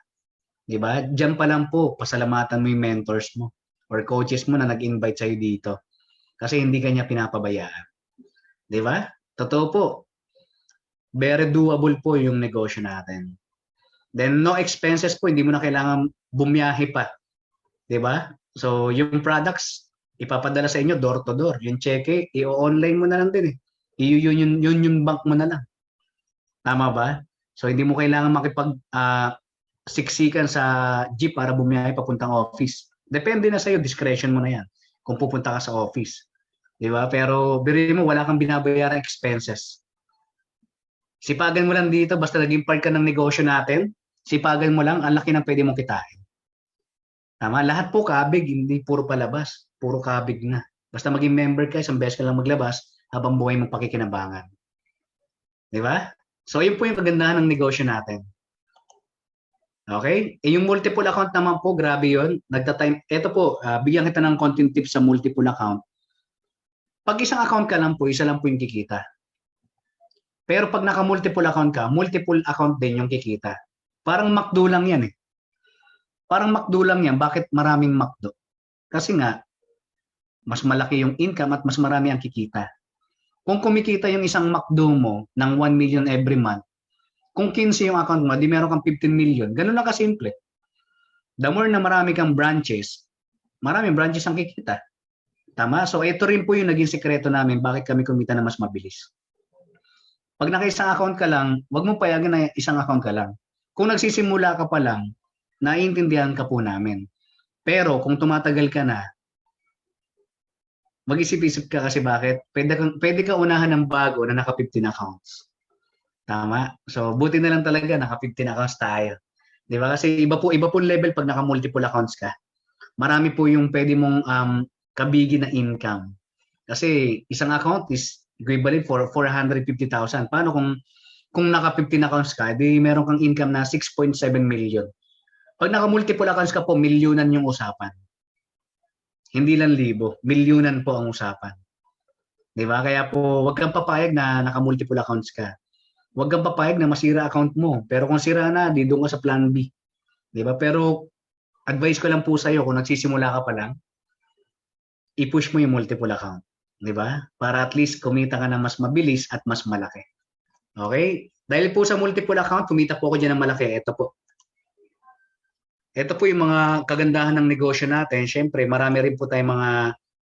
'Di ba? Diyan pa lang po, pasalamatan mo yung mentors mo or coaches mo na nag-invite sa'yo dito. Kasi hindi kanya pinapabayaan. 'Di ba? Totoo po. Very doable po yung negosyo natin. Then no expenses po, hindi mo na kailangan bumiyahe pa. 'Di ba? So yung products ipapadala sa inyo door to door. Yung cheque, i-online mo na lang din eh. Yun yung bank mo na lang. Tama ba? So hindi mo kailangan siksikan sa jeep para bumiyahe papuntang office. Depende na sa iyo, discretion mo na 'yan kung pupunta ka sa office. 'Di ba? Pero biruin mo wala kang binabayarang expenses. Sipagan mo lang dito, basta naging part ka ng negosyo natin, sipagan mo lang, ang laki ng pwede mong kitain. Tama? Lahat po kabig, hindi puro palabas. Puro kabig na. Basta maging member ka, isang beses ka lang maglabas, habang buhay mong pakikinabangan. Di ba? So, yun po yung kagandahan ng negosyo natin. Okay? Yung multiple account naman po, grabe yun. Ito po, bigyan kita ng content tips sa multiple account. Pag isang account ka lang po, isa lang po yung kikita. Pero pag naka-multiple account ka, multiple account din yung kikita. Parang McDo lang yan eh. Parang McDo lang yan. Bakit maraming McDo? Kasi nga, mas malaki yung income at mas marami ang kikita. Kung kumikita yung isang McDo mo ng 1 million every month, kung 15 yung account mo, di meron kang 15 million. Ganun lang kasimple. The more na marami kang branches, maraming branches ang kikita. Tama? So ito rin po yung naging sekreto namin bakit kami kumita na mas mabilis. Pag naka-isang account ka lang, wag mo payagan na isang account ka lang. Kung nagsisimula ka pa lang, naiintindihan ka po namin. Pero kung tumatagal ka na, mag-isip-isip ka kasi bakit? Pwede ka unahan ng bago na naka 15 accounts. Tama? So buti na lang talaga naka 15 accounts tayo. 'Di ba? Kasi iba po level pag naka multiple accounts ka. Marami po yung pwede mong kabigi na income. Kasi isang account is equivalent for 450,000. Paano kung naka 15 accounts ka, di meron kang income na 6.7 million. Pag naka multiple accounts ka po, milyonan yung usapan. Hindi lang libo, milyonan po ang usapan. 'Di ba? Kaya po, wag kang papayag na naka multiple accounts ka. Wag kang papayag na masira account mo. Pero kung sira na, di doon ka sa plan B. 'Di ba? Pero advice ko lang po sa iyo kung nagsisimula ka pa lang, i-push mo yung multiple account. 'Di ba? Para at least kumita ka na mas mabilis at mas malaki. Okay? Dahil po sa multiple account, kumita po ako diyan ng malaki. Ito po yung mga kagandahan ng negosyo natin. Siyempre, marami rin po tayong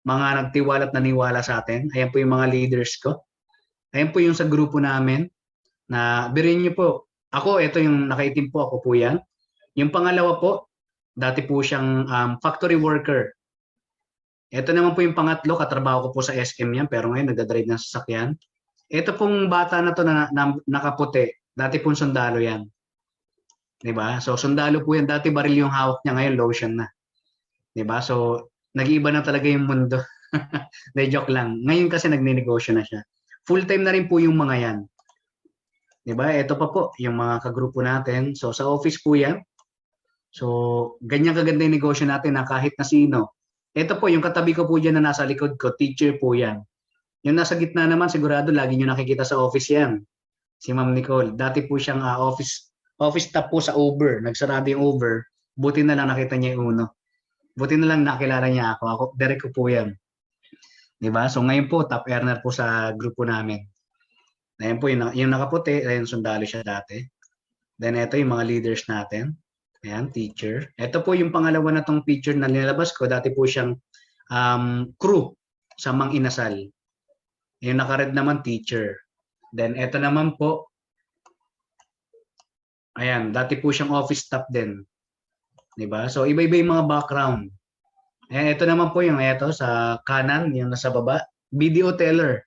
mga nagtiwala at naniwala sa atin. Ayan po yung mga leaders ko. Ayan po yung sa grupo namin na birin niyo po. Ito yung nakaitim po, ako po yan. Yung pangalawa po, dati po siyang factory worker. Ito naman po yung pangatlo, katrabaho ko po sa SM yan, pero ngayon nagdadrive ng sasakyan. Ito pong bata na to na nakaputi, dati pong sundalo yan. 'Di ba? So sundalo po yan, dati baril yung hawak niya, ngayon lotion na. 'Di ba? So nag-iiba na talaga yung mundo. De joke lang. Ngayon kasi nagnenegosyo na siya. Full-time na rin po yung mga yan. 'Di ba? Ito pa po yung mga kagrupo natin. So sa office po yan. So ganyan kaganda yung negosyo natin na kahit na sino. Ito po yung katabi ko po diyan na nasa likod ko, teacher po yan. Yung nasa gitna naman sigurado lagi niyo nakikita sa office yan. Si Ma'am Nicole. Dati po siyang office staff po sa Uber. Nagsarado yung Uber. Buti na lang nakita niya yung uno. Buti na lang nakilala niya ako. Direct ko po yan. 'Di ba? So ngayon po top earner po sa grupo namin. Ayan po yung nakaputi, ayan sundalo siya dati. Then ito yung mga leaders natin. Ayan, teacher. Ito po yung pangalawa na tong picture na nilabas ko. Dati po siyang crew sa Mang Inasal. Yung naka-red naman teacher. Then ito naman po, ayan, dati po siyang office staff din. 'Di ba? So iba-iba yung mga background. Ayan, ito naman po yung ito sa kanan, yung nasa baba, BDO teller.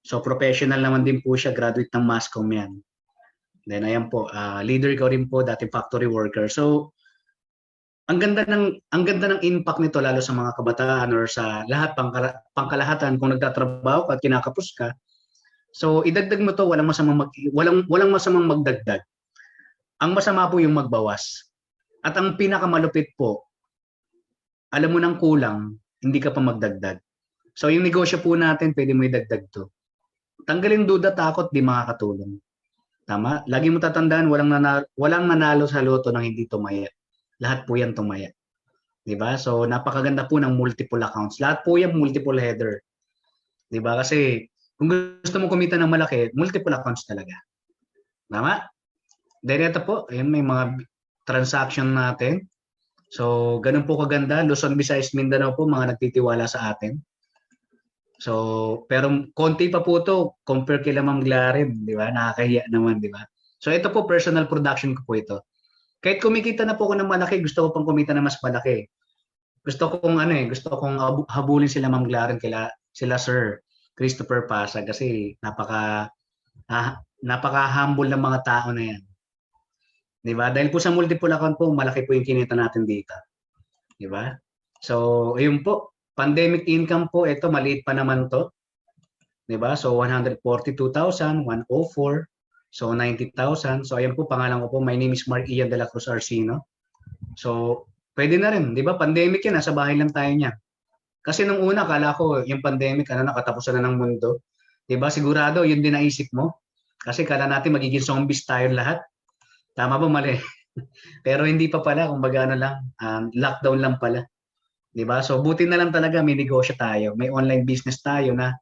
So professional naman din po siya, graduate ng Mascom yan. Then ayan po, leader ko rin po, dating factory worker. So ang ganda ng impact nito lalo sa mga kabataan or sa lahat pangkalahatan kung nagtatrabaho ka at kinakapos ka. So idagdag mo to, walang masamang magdagdag. Ang masama po yung magbawas. At ang pinakamalupit po, alam mo nang kulang, hindi ka pa magdagdag. So yung negosyo po natin, pwede mo idagdag to. Tanggalin duda, takot, di makakatulong. Tama? Lagi mo tatandaan, walang nanalo sa loto nang hindi tumaya. Lahat po yan tumaya. Diba? So napakaganda po ng multiple accounts. Lahat po yan multiple header. Diba? Kasi kung gusto mo kumita ng malaki, multiple accounts talaga. Tama? Then ito po, ayan, may mga transaction natin. So, ganun po kaganda. Luzon, Visayas, Mindanao po, mga nagtitiwala sa atin. So, pero konti pa po to compare kila Ma'am Glaren, di ba? Nakakahiya naman, di ba? So, ito po, personal production ko po ito. Kahit kumikita na po ako ng malaki, gusto ko pang kumita na mas malaki. Gusto kong habulin sila Ma'am Glaren, sila Sir Christopher Pasag kasi napaka-humble ng mga tao na yan. Di ba? Dahil po sa multiple account po, malaki po yung kinita natin dito. Di ba? So, ayun po. Pandemic income po, ito maliit pa naman to. 'Di ba? So 142,000, 104, so 90,000. So ayan po pangalan ko po. My name is Mark Ian de la Cruz Arcino. So pwede na rin, 'di ba? Pandemic 'yan, nasa bahay lang tayo niyan. Kasi nung una kala ko yung pandemic nakatapusan na ng mundo. 'Di ba? Sigurado 'yun din naisip mo. Kasi kala natin magiging zombies tayo lahat. Tama ba mali? Pero hindi pa pala, kumbaga lockdown lang pala. 'Di ba? So buti na lang talaga may negosyo tayo, may online business tayo na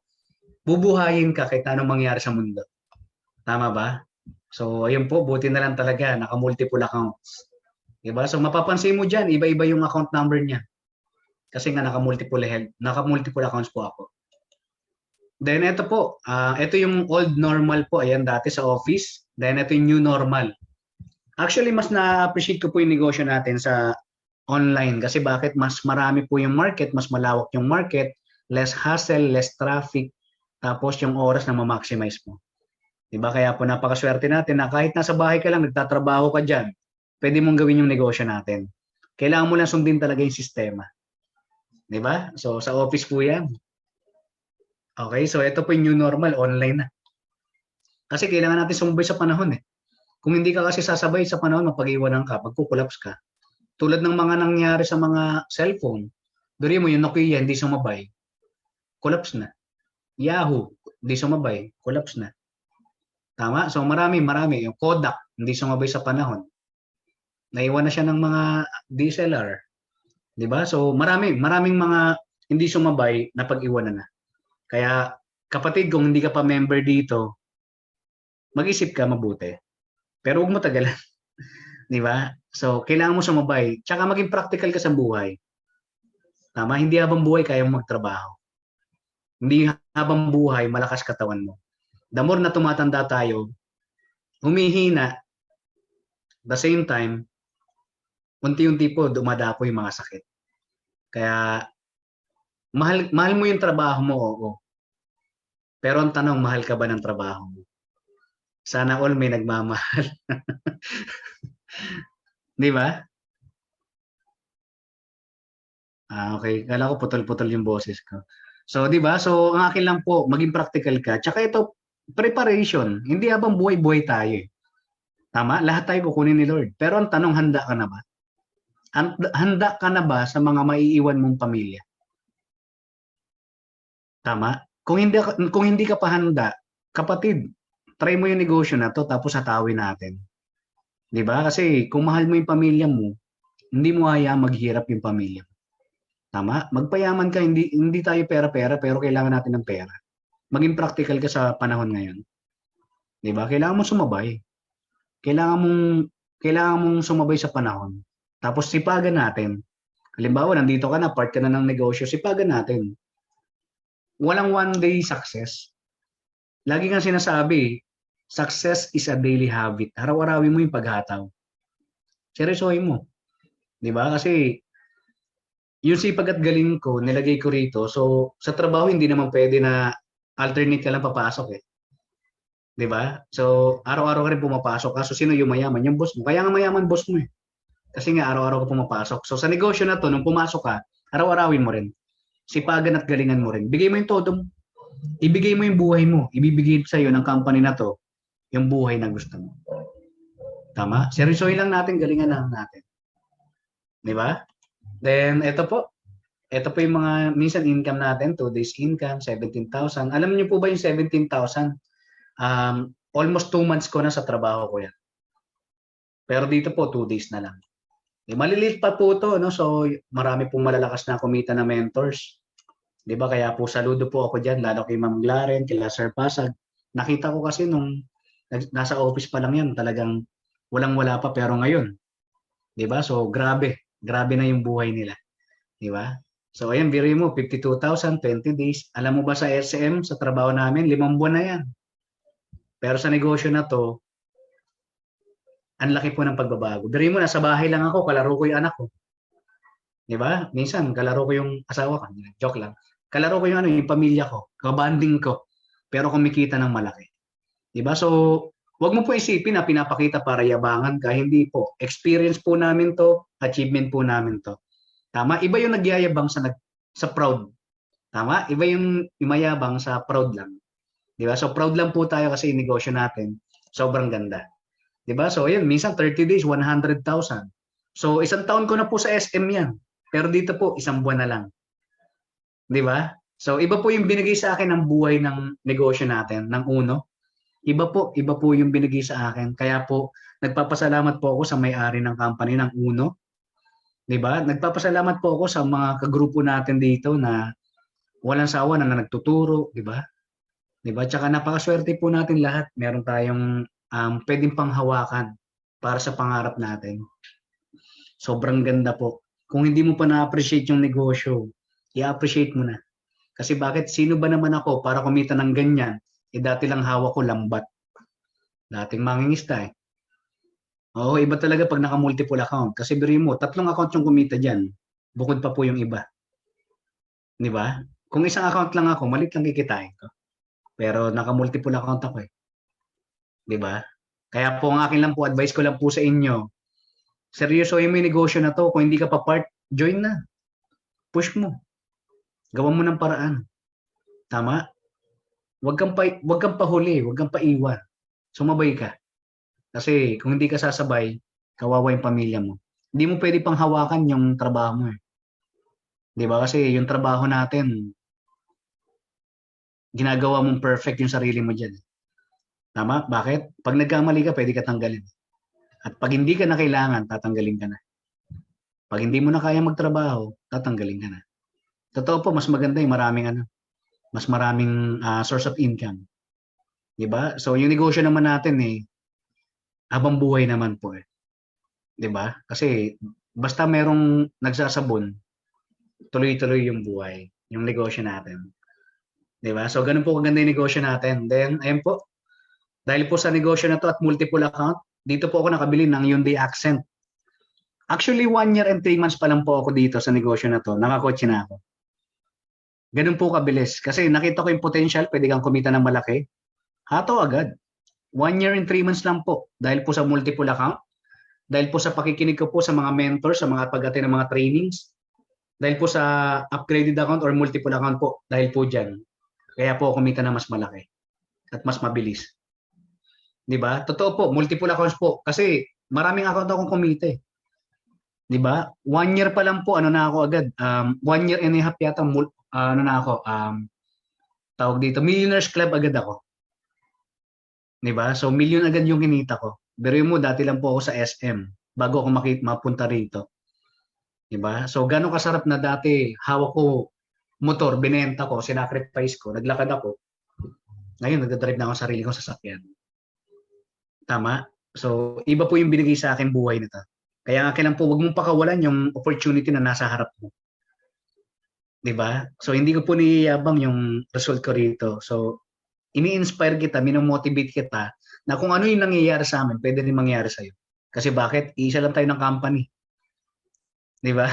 bubuhayin ka kahit anong mangyari sa mundo. Tama ba? So ayun po, buti na lang talaga naka-multiple accounts. 'Di ba? So mapapansin mo diyan, iba-iba yung account number niya. Kasi nga naka-multiple accounts po ako. Then ito po, ito yung old normal po, ayan dati sa office. Then ito yung new normal. Actually, mas na-appreciate ko po yung negosyo natin sa online kasi bakit mas marami po yung market, mas malawak yung market, less hassle, less traffic, tapos yung oras na ma-maximize mo. 'Di ba? Kaya po napakaswerte natin na kahit nasa bahay ka lang, nagtatrabaho ka diyan, pwede mong gawin yung negosyo natin. Kailangan mo lang sundin talaga yung sistema. 'Di ba? So sa office po 'yan. Okay, so ito po yung new normal, online na. Kasi kailangan natin sumabay sa panahon eh. Kung hindi ka kasi sasabay sa panahon, mapag-iwanan ka, magkukulaps ka. Tulad ng mga nangyari sa mga cellphone. Duri mo yung Nokia, hindi sumabay. Collapse na. Yahoo, hindi sumabay. Collapse na. Tama? So marami. Yung Kodak, hindi sumabay sa panahon. Naiwan na siya ng mga DSLR. 'Di ba? So maraming mga hindi sumabay na pag-iwanan na. Kaya kapatid, kung hindi ka pa member dito, mag-isip ka mabuti. Pero huwag mo tagalan. 'Di ba? So kailangan mo sumabay. Tsaka maging practical ka sa buhay. Tama? Hindi habang buhay kaya mo magtrabaho. Hindi habang buhay malakas katawan mo. The more na tumatanda tayo, humihina, the same time, unti-unti po dumadapo yung mga sakit. Kaya mahal mo yung trabaho mo, oo. Pero ang tanong, mahal ka ba ng trabaho mo? Sana all may nagmamahal. Di ba? Okay. Kala ko putol-putol yung boses ko. So, di ba? So, ang akin lang po, maging practical ka. Tsaka ito, preparation. Hindi habang buhay-buhay tayo eh. Tama? Lahat tayo kukunin ni Lord. Pero ang tanong, handa ka na ba? Handa ka na ba sa mga maiiwan mong pamilya? Tama? Kung hindi ka pa handa, kapatid, try mo yung negosyo na to tapos hatawin natin. 'Di ba? Kasi kung mahal mo yung pamilya mo, hindi mo hayaang maghirap yung pamilya mo. Tama? Magpayaman ka, hindi tayo pera-pera, pero kailangan natin ng pera. Maging practical ka sa panahon ngayon. 'Di ba? Kailangan mong sumabay. Kailangan mong kailangan mong sumabay sa panahon. Tapos sipagan natin. Halimbawa, nandito ka na, part ka na ng negosyo, sipagan natin. Walang one day success. Lagi kang sinasabi, success is a daily habit. Araw-arawin mo yung paghataw. Seryosohin mo. 'Di ba? Kasi yung sipag at galing ko, nilagay ko rito. So, sa trabaho, hindi naman pwede na alternate ka lang papasok eh. 'Di ba? So, araw-araw ka rin pumapasok. Kaso sino yung mayaman? Yung boss mo. Kaya nga mayaman boss mo eh. Kasi nga araw-araw ka pumapasok. So, sa negosyo na to, nung pumasok ka, araw-arawin mo rin. Sipagan at galingan mo rin. Bigay mo yung todo mo. Ibigay mo yung buhay mo. Ibibigay sa iyo ng company na to yung buhay na gusto mo. Tama? Seryosohin lang natin, galingan lang natin. 'Di ba? Then, ito po. Ito po yung mga minsan income natin, 2 days income, 17,000. Alam niyo po ba yung 17,000? Almost 2 months ko na sa trabaho ko yan. Pero dito po, 2 days na lang. Maliliit pa po to, no? So, marami pong malalakas na kumita na mentors. 'Di ba? Kaya po saludo po ako diyan, lalo kay Ma'am Glaren, kila Sir Pasag. Nakita ko kasi nung nasa office pa lang yan, talagang walang-wala pa, pero ngayon, 'di ba? So, grabe na yung buhay nila, 'di ba? So, ayan, biro mo, 52,000, 20 days. Alam mo ba sa SM, sa trabaho namin, 5 buwan na yan. Pero sa negosyo na to, ang laki po ng pagbabago. Biro mo, nasa bahay lang ako, kalaro ko yung anak ko. 'Di ba? Minsan, kalaro ko yung asawa ko. Joke lang. Kalaro ko yung yung pamilya ko, kabanding ko. Pero kumikita ng malaki. 'Di ba? So, wag mo po isipin na pinapakita para yabangan ka, hindi po. Experience po namin 'to, achievement po namin 'to. Tama? Iba yung nagyayabang sa proud. Tama? Iba yung mayabang sa proud lang. 'Di ba? So proud lang po tayo kasi yung negosyo natin, sobrang ganda. 'Di ba? So ayun, minsan 30 days, 100,000. So isang taon ko na po sa SM 'yan. Pero dito po, isang buwan na lang. 'Di ba? So iba po yung binigay sa akin ng buhay ng negosyo natin, ng Uno. Iba po yung binigay sa akin. Kaya po, nagpapasalamat po ako sa may-ari ng company ng Uno. 'Di ba? Nagpapasalamat po ako sa mga kagrupo natin dito na walang sawa na nagtuturo, 'di ba? 'Di ba? Tsaka napakaswerte po natin lahat. Meron tayong pwedeng panghawakan para sa pangarap natin. Sobrang ganda po. Kung hindi mo pa na-appreciate yung negosyo, i-appreciate mo na. Kasi bakit? Sino ba naman ako para kumita ng ganyan? Dati lang hawak ko lambat. Dating mangingista eh. Oo, iba talaga pag naka-multiple account. Kasi biro mo, 3 account yung kumita dyan. Bukod pa po yung iba. 'Di ba? Kung isang account lang ako, malit lang kikitain ko. Pero naka-multiple account ako eh. 'Di ba? Kaya po ang akin lang po, advice ko lang po sa inyo, seryosohin mo yung negosyo na to. Kung hindi ka pa part, join na. Push mo. Gawan mo ng paraan. Tama? Wag kang pahuli, wag kang paiwan. Sumabay ka. Kasi kung hindi ka sasabay, kawawa yung pamilya mo. Hindi mo pwede pang hawakan yung trabaho mo eh. 'Di ba? Kasi yung trabaho natin, ginagawa mong perfect yung sarili mo diyan. Tama? Bakit? Pag nagkamali ka, pwede ka tanggalin. At pag hindi ka na kailangan, tatanggalin ka na. Pag hindi mo na kaya magtrabaho, tatanggalin ka na. Totoo po, mas maganda yung mas maraming source of income. 'Di ba? So yung negosyo naman natin eh, habang buhay naman po eh. 'Di ba? Kasi basta merong nagsasabon, tuloy-tuloy yung buhay, yung negosyo natin. 'Di ba? So ganun po kaganda yung negosyo natin. Then ayun po, dahil po sa negosyo na to at multiple account, dito po ako nakabili ng Hyundai Accent. Actually, 1 year and 3 months pa lang po ako dito sa negosyo na to. Nakakotse na ako. Ganun po kabilis. Kasi nakita ko yung potential, pwede kang kumita ng malaki. Hato agad. 1 year and 3 months lang po. Dahil po sa multiple account. Dahil po sa pakikinig ko po sa mga mentors, sa mga pag-attend ng mga trainings. Dahil po sa upgraded account or multiple account po. Dahil po dyan. Kaya po kumita na mas malaki. At mas mabilis. 'Di ba? Totoo po, multiple accounts po. Kasi maraming account akong kumita eh. 'Di ba? 1 year pa lang po, ano na ako agad. 1 year and a half yata, ano na ako, tawag dito, Millionaires Club agad ako. 'Di ba? So, million agad yung kinita ko. Pero mo, dati lang po ako sa SM bago ako mapunta rito. 'Di ba? So gano'ng kasarap na dati hawak ko motor, binenta ko, sinacrifice ko, naglakad ako. Ngayon nagda-drive na ako ng sarili kong sasakyan. Tama? So iba po yung binigay sa akin buhay nito. Kaya nga kailan po wag mong pakawalan yung opportunity na nasa harap mo. 'Di ba? So hindi ko po niyayabang yung result ko rito. So ini-inspire kita, mino-motivate kita na kung ano yung nangyayari sa amin, pwede rin mangyari sa'yo. Kasi bakit? Isa lang tayo ng company. 'Di ba?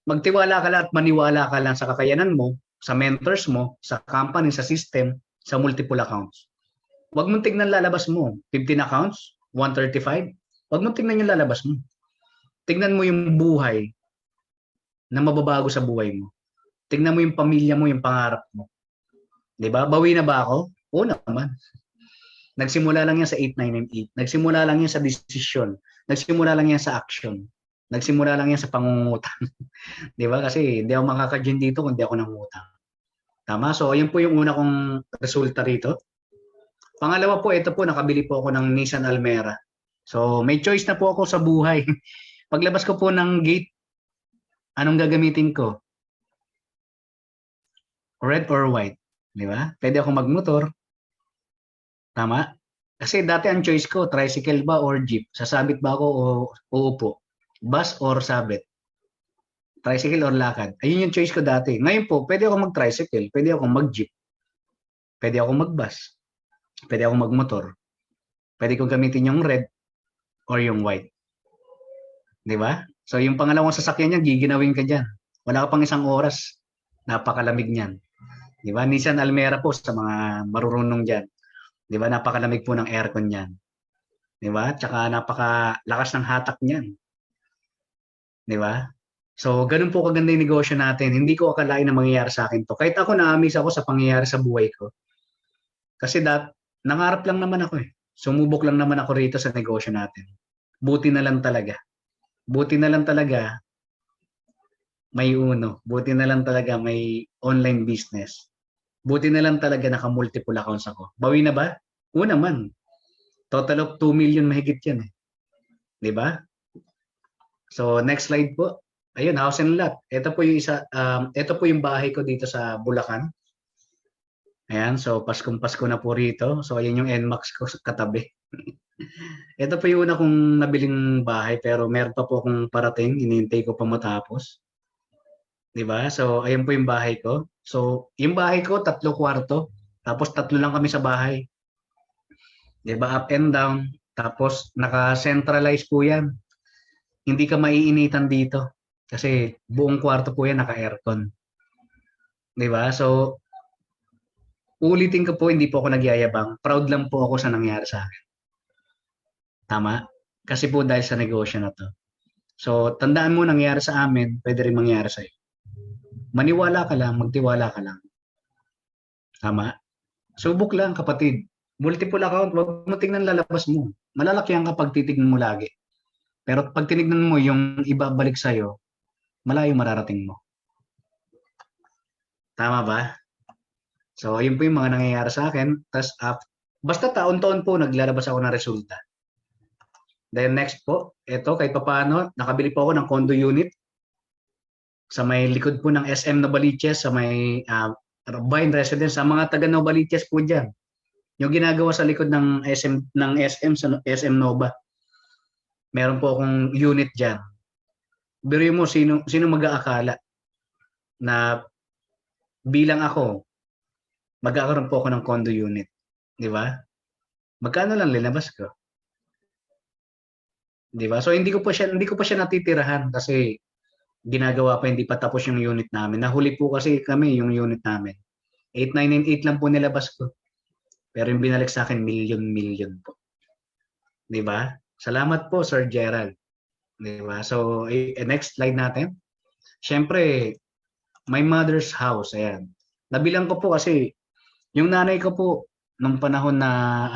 Magtiwala ka lang at maniwala ka lang sa kakayanan mo, sa mentors mo, sa company, sa system, sa multiple accounts. Huwag mong tignan lalabas mo. 15 accounts, 135. Huwag mong tignan yung lalabas mo. Tignan mo yung buhay na mababago sa buhay mo. Tignan mo yung pamilya mo, yung pangarap mo. 'Di ba? Bawi na ba ako? Oo naman. Nagsimula lang yan sa 8998. Nagsimula lang yan sa desisyon. Nagsimula lang yan sa action. Nagsimula lang yan sa pangungutang. 'Di ba? Kasi hindi ako makaka-gym dito kung di ako nangungutang. Tama? So, ayun po yung una kong resulta rito. Pangalawa po, ito po, nakabili po ako ng Nissan Almera. So, may choice na po ako sa buhay. Paglabas ko po ng gate, anong gagamitin ko? Red or white? 'Di ba? Pwede ako magmotor. Tama? Kasi dati ang choice ko, tricycle ba or jeep? Sasabit ba ako o uupo? Bus or sabit? Tricycle or lakad? Ayun yung choice ko dati. Ngayon po, pwede ako mag-tricycle, pwede ako mag-jeep, pwede ako mag-bus, pwede ako mag-motor. Pwede kong gamitin yung red or yung white. 'Di ba? So yung pangalawang sasakyan niyan, giginawin ka diyan. Wala ka pang isang oras. Napakalamig niyan. 'Di ba? Nissan Almera po sa mga marurunong diyan. 'Di ba? Napakalamig po ng aircon niyan. 'Di ba? Tsaka napakalakas ng hatak niyan. 'Di ba? So, ganun po kaganda yung negosyo natin. Hindi ko akalain na mangyayari sa akin to. Kahit ako na-amaze ako sa pangyayari sa buhay ko. Kasi nangarap lang naman ako eh. Sumubok lang naman ako rito sa negosyo natin. Buti na lang talaga. Buti na lang talaga may uno. Buti na lang talaga may online business. Buti na lang talaga naka-multiple accounts ako. Bawi na ba? Oo naman. Total of 2 million mahigit yan eh. 'Di ba? So, next slide po. Ayun, house and lot. Ito po yung ito po yung bahay ko dito sa Bulacan. Ayan, so Paskong Pasko na po rito. So, ayan yung NMAX ko sa katabi. Ito po yung una kong nabiling bahay pero meron pa po akong parating. Hinihintay ko pa matapos. 'Di ba? So, ayan po yung bahay ko. So, yung bahay ko, 3 kwarto. Tapos 3 lang kami sa bahay. 'Di ba? Up and down. Tapos naka-centralize po yan. Hindi ka maiinitan dito. Kasi buong kwarto po yan naka-aircon. 'Di ba? So, ulitin ko po, hindi po ako nagyayabang. Proud lang po ako sa nangyari sa akin. Tama? Kasi po dahil sa negosyo na to. So, tandaan mo nangyari sa amin, pwede rin mangyari sa'yo. Maniwala ka lang, magtiwala ka lang. Tama? Subok lang kapatid. Multiple account, wag mo tingnan lalabas mo. Malalaki ang kapag titignan mo lagi. Pero pag tinignan mo yung iba balik sa'yo, malayo mararating mo. Tama ba? So, ayun po yung mga nangyayari sa akin. Tapos, basta taon-taon po naglalabas ako ng resulta. Then next po, ito kahit papaano, nakabili po ako ng condo unit sa may likod po ng SM Novaliches, sa may Vine Residence, sa mga taga Novaliches po dyan. Yung ginagawa sa likod ng SM sa SM Nova. Meron po akong unit dyan. Biro mo, sino mag-aakala na bilang ako, magkakaroon po ako ng condo unit. Di ba? Magkano lang linabas ko? Di ba? So hindi ko pa siya natitirahan kasi ginagawa pa, hindi pa tapos yung unit namin. Nahuli po kasi kami yung unit namin. 8998 lang po nilabas ko. Pero yung binalik sa akin, million po. Di ba? Salamat po, Sir Gerald. Di ba? So, next slide natin. Siyempre, my mother's house. Ayan. Nabilang ko po kasi yung nanay ko po, nung panahon na,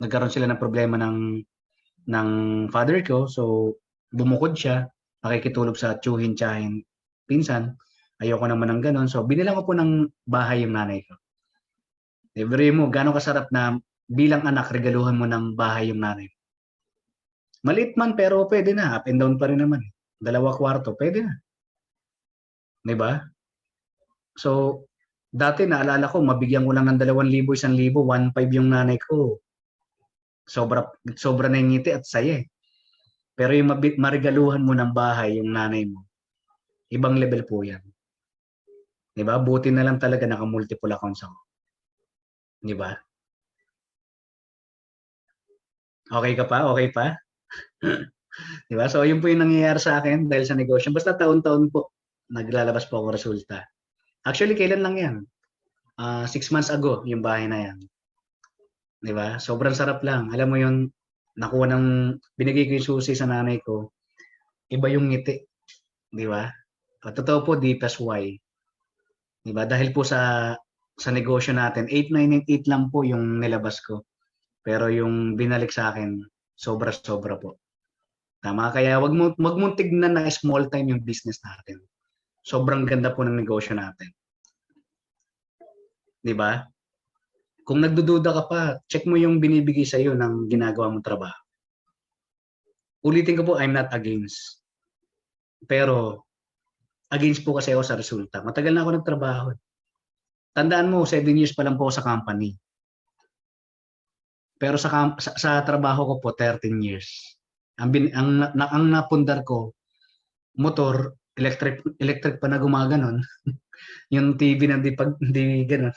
nagkaroon sila ng problema ng father ko. So, bumukod siya. Nakikitulog sa tsuhin-tsahin. Pinsan, ayoko naman ng ganun. So, binilang ko po ng bahay yung nanay ko. Every mo, gano'ng kasarap na bilang anak, regaluhan mo ng bahay yung nanay mo. Maliit man, pero pwede na. Up and down pa rin naman. 2 kwarto, pwede na. 'Di ba? So, dati naalala ko, mabigyan ko lang ng 2,000, 1,000, 1,500 yung nanay ko. Sobra, sobra na yung ngiti at saya eh. Pero yung marigaluhan mo ng bahay yung nanay mo, ibang level po yan. 'Di ba? Buti na lang talaga naka-multiple accounts ako. 'Di ba? Okay ka pa? Okay pa? 'Di ba? So, yun po yung nangyayari sa akin dahil sa negosyo. Basta taon-taon po, naglalabas po ako resulta. Actually, kailan lang yan? 6 months ago, yung bahay na yan. 'Di ba? Sobrang sarap lang. Alam mo yun, nakuha ng, binigay ko yung susi sa nanay ko, iba yung ngiti. 'Di ba? Totoo po, D plus Y. 'Di ba? Dahil po sa negosyo natin, 8,988 lang po yung nilabas ko. Pero yung binalik sa akin, sobra-sobra po. Tama, kaya wag mo tignan na small time yung business natin. Sobrang ganda po ng negosyo natin. 'Di ba? Kung nagdududa ka pa, check mo yung binibigay sa iyo ng ginagawa mong trabaho. Ulitin ko po, I'm not against. Pero against po kasi ako sa resulta. Matagal na ako nagtrabaho. Tandaan mo, 7 years pa lang po ako sa company. Pero sa trabaho ko po 13 years. Ang napundar ko, motor, electric pa na gumaganon. Yung TV na di ganun.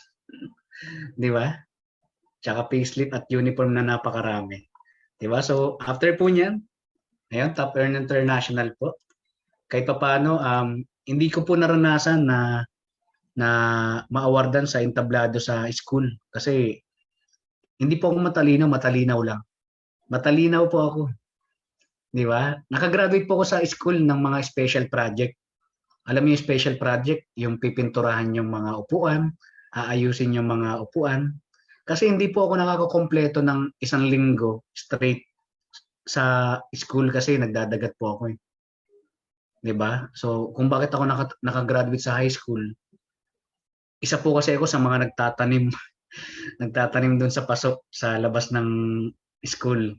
Di ba? Tsaka payslip at uniform na napakarami. Di ba? So, after po niyan, ayun, Top Earn International po. Kahit pa paano, hindi ko po naranasan na ma-awardan sa entablado sa school. Kasi hindi po ako matalinaw lang. Matalinaw po ako. Di ba? Nakagraduate po ako sa school ng mga special project. Alam niyo yung special project, yung pipinturahan yung mga upuan, aayusin yung mga upuan. Kasi hindi po ako nakakakompleto ng 1 linggo straight sa school kasi nagdadagat po ako eh. 'Di ba? So, kung bakit ako nakagraduate sa high school, isa po kasi ako sa mga nagtatanim nagtatanim doon sa pasok sa labas ng school.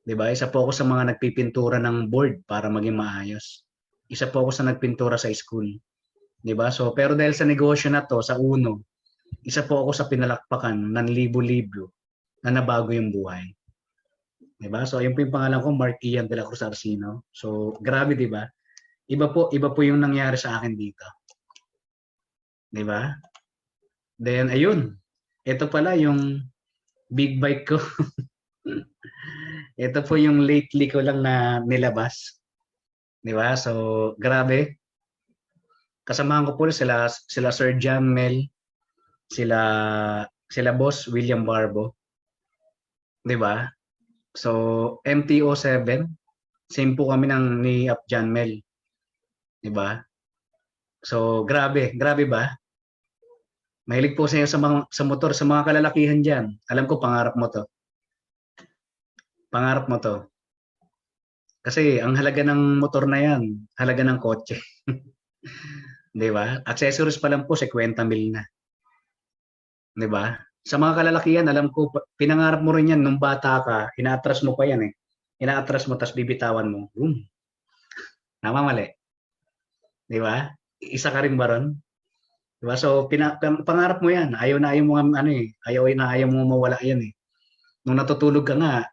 'Di ba? Isa po ako sa mga nagpipintura ng board para maging maayos. Isa po ako sa nagpintura sa school. 'Di ba? So, pero dahil sa negosyo na to, sa Uno, isa po ako sa pinalakpakan ng libo-libo na nabago yung buhay. 'Di ba? So, ayun po yung pangalan ko, Mark Ian de la Cruz Arcino. So, grabe 'di ba? Iba po yung nangyari sa akin dito. 'Di ba? Then ayun. Ito pala yung big bike ko. Ito po yung lately ko lang na nilabas. 'Di ba? So, grabe. Kasamahan ko po sila Sir John Mel, sila Boss William Barbo. 'Di ba? So, MTO7, same po kami ni Up John Mel. 'Di ba? So, grabe ba? Mahilig po sa motor, sa mga kalalakihan diyan. Alam ko pangarap mo 'to. Pangarap mo 'to. Kasi ang halaga ng motor na 'yan, halaga ng kotse. 'Di ba? Accessories pa lang po 50,000 na. 'Di ba? Sa mga kalalakihan, alam ko pinangarap mo rin 'yan nung bata ka, inaatras mo pa 'yan eh. Inaatras mo tas bibitawan mo. Boom. Tama mali. 'Di ba? Isa ka rin ba ron? 'Di ba? So pangarap mo 'yan. Ayaw na ayaw mo ano eh, ayaw mo mawala 'yan eh. Nung natutulog ka nga,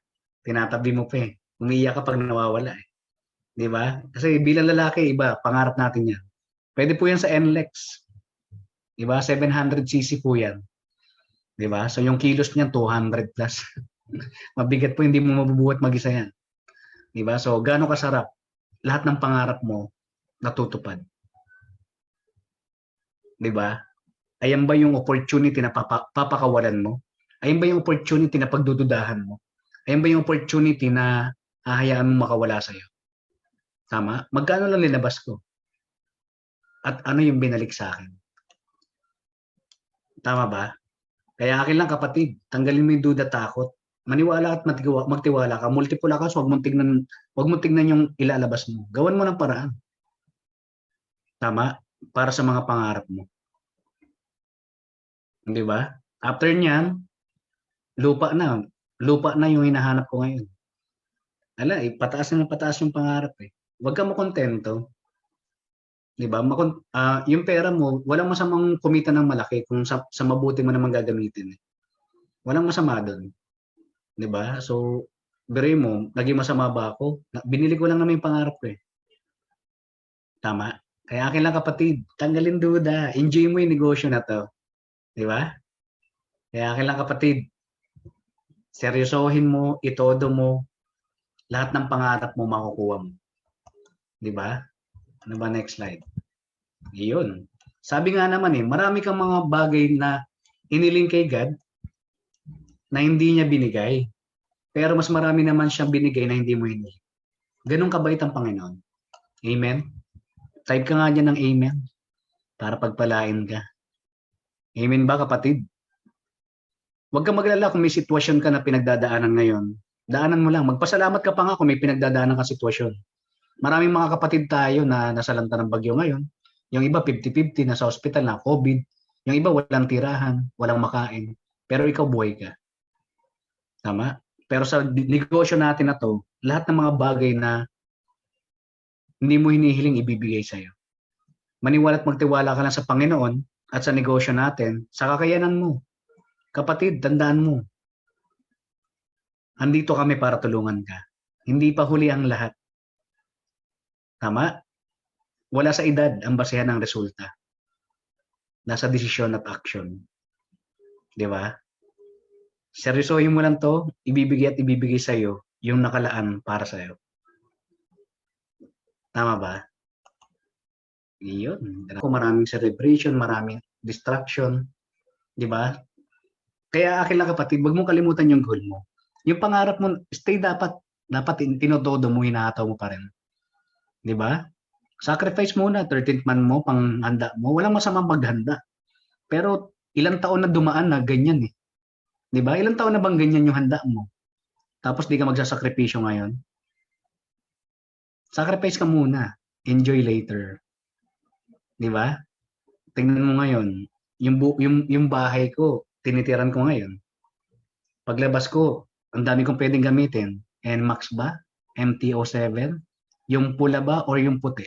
tinatabi mo pa eh. Umiiyak ka pag nawawala eh. 'Di ba? Kasi bilang lalaki iba, pangarap natin 'yan. Pwede po 'yan sa NLEX. 'Di ba? 700cc po 'yan. 'Di ba? So yung kilos niyan 200 plus. Mabigat po, hindi mo mabubuhat mag-isa 'yan. 'Di ba? So gaano kasarap lahat ng pangarap mo natutupad. 'Di ba? Ayan ba yung opportunity na papakawalan mo? Ayan ba yung opportunity na pagdududahan mo? Ayan ba yung opportunity na hahayaan mo makawala sa'yo? Tama? Magkano lang linabas ko? At ano yung binalik sa akin? Tama ba? Kaya akin lang kapatid, tanggalin mo yung duda, takot. Maniwala at magtiwala ka. Multiple accounts, wag mong tignan yung ilalabas mo. Gawan mo ng paraan. Tama? Para sa mga pangarap mo. Di ba? After niyan, lupa na yung hinahanap ko ngayon. Pataas na pataas yung pangarap eh. Huwag kang makontento. 'Di ba? Yung pera mo, walang masamang kumita ng malaki kung sa mabuti mo naman gagamitin. Eh. Walang masama doon. 'Di ba? So, biruin mo, naging masama ba ako? Binili ko lang naman yung pangarap ko eh. Tama? Kaya akin lang kapatid, tanggalin duda. Enjoy mo yung negosyo na to. 'Di ba? Kaya akin lang kapatid, seryosohin mo, itodo mo, lahat ng pangarap mo makukuha mo. 'Di ba? Ano ba next slide? Iyon. Sabi nga naman eh, marami kang mga bagay na iniling kay God na hindi niya binigay. Pero mas marami naman siyang binigay na hindi mo hiniling. Ganun kabait ang Panginoon. Amen? Type ka nga dyan ng amen para pagpalain ka. Amen ba kapatid? Huwag kang maglala kung may sitwasyon ka na pinagdadaanan ngayon. Daanan mo lang. Magpasalamat ka pa nga kung may pinagdadaanan ka sitwasyon. Maraming mga kapatid tayo na nasalanta ng bagyo ngayon. Yung iba 50-50 nasa hospital na COVID. Yung iba walang tirahan, walang makain. Pero ikaw buhay ka. Tama? Pero sa negosyo natin na to, lahat ng mga bagay na hindi mo hinihiling ibibigay sa'yo. Maniwala at magtiwala ka lang sa Panginoon at sa negosyo natin, sa kakayanan mo. Kapatid, tandaan mo, andito kami para tulungan ka. Hindi pa huli ang lahat. Tama? Wala sa edad ang basehan ng resulta. Nasa desisyon at action. Di ba? Seryosohin mo lang to, ibibigay at ibibigay sa'yo yung nakalaan para sa'yo. Tama ba? Iyon. Maraming celebration, maraming distraction. Di ba? Kaya akin lang kapatid, wag mong kalimutan yung goal mo. Yung pangarap mo, stay dapat tinotodo mo, hinahataw mo pa rin. Di ba? Sacrifice muna, 13th month mo, pang handa mo. Walang masamang maghanda. Pero ilang taon na dumaan na ganyan eh. Di ba? Ilang taon na bang ganyan yung handa mo? Tapos di ka magsasakripisyo ngayon? Sacrifice ka muna. Enjoy later. Di ba? Tingnan mo ngayon, yung bahay ko, tinitiran ko ngayon. Paglabas ko, ang dami kong pwedeng gamitin. NMAX ba? MTO7? Yung pula ba or yung puti?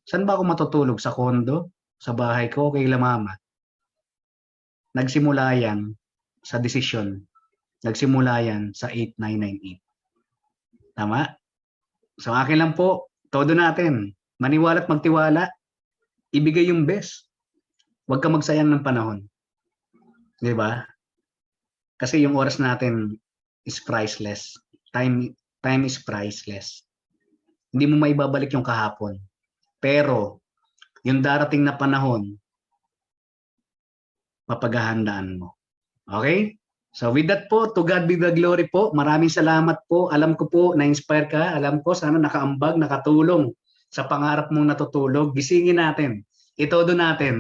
Saan ba ako matutulog? Sa kondo? Sa bahay ko? Kay la mama? Nagsimula yan sa desisyon. Nagsimula yan sa 8998. Tama? So akin lang po, todo natin. Maniwala at magtiwala. Ibigay yung best. Huwag ka magsayang ng panahon. Di ba? Kasi yung oras natin is priceless. Time is priceless. Hindi mo maibabalik yung kahapon. Pero, yung darating na panahon, mapaghahandaan mo. Okay? So with that po, to God be the glory po. Maraming salamat po. Alam ko po, na-inspire ka. Alam ko, sana nakaambag, nakatulong sa pangarap mong natutulog. Gisingin natin. Itodo natin.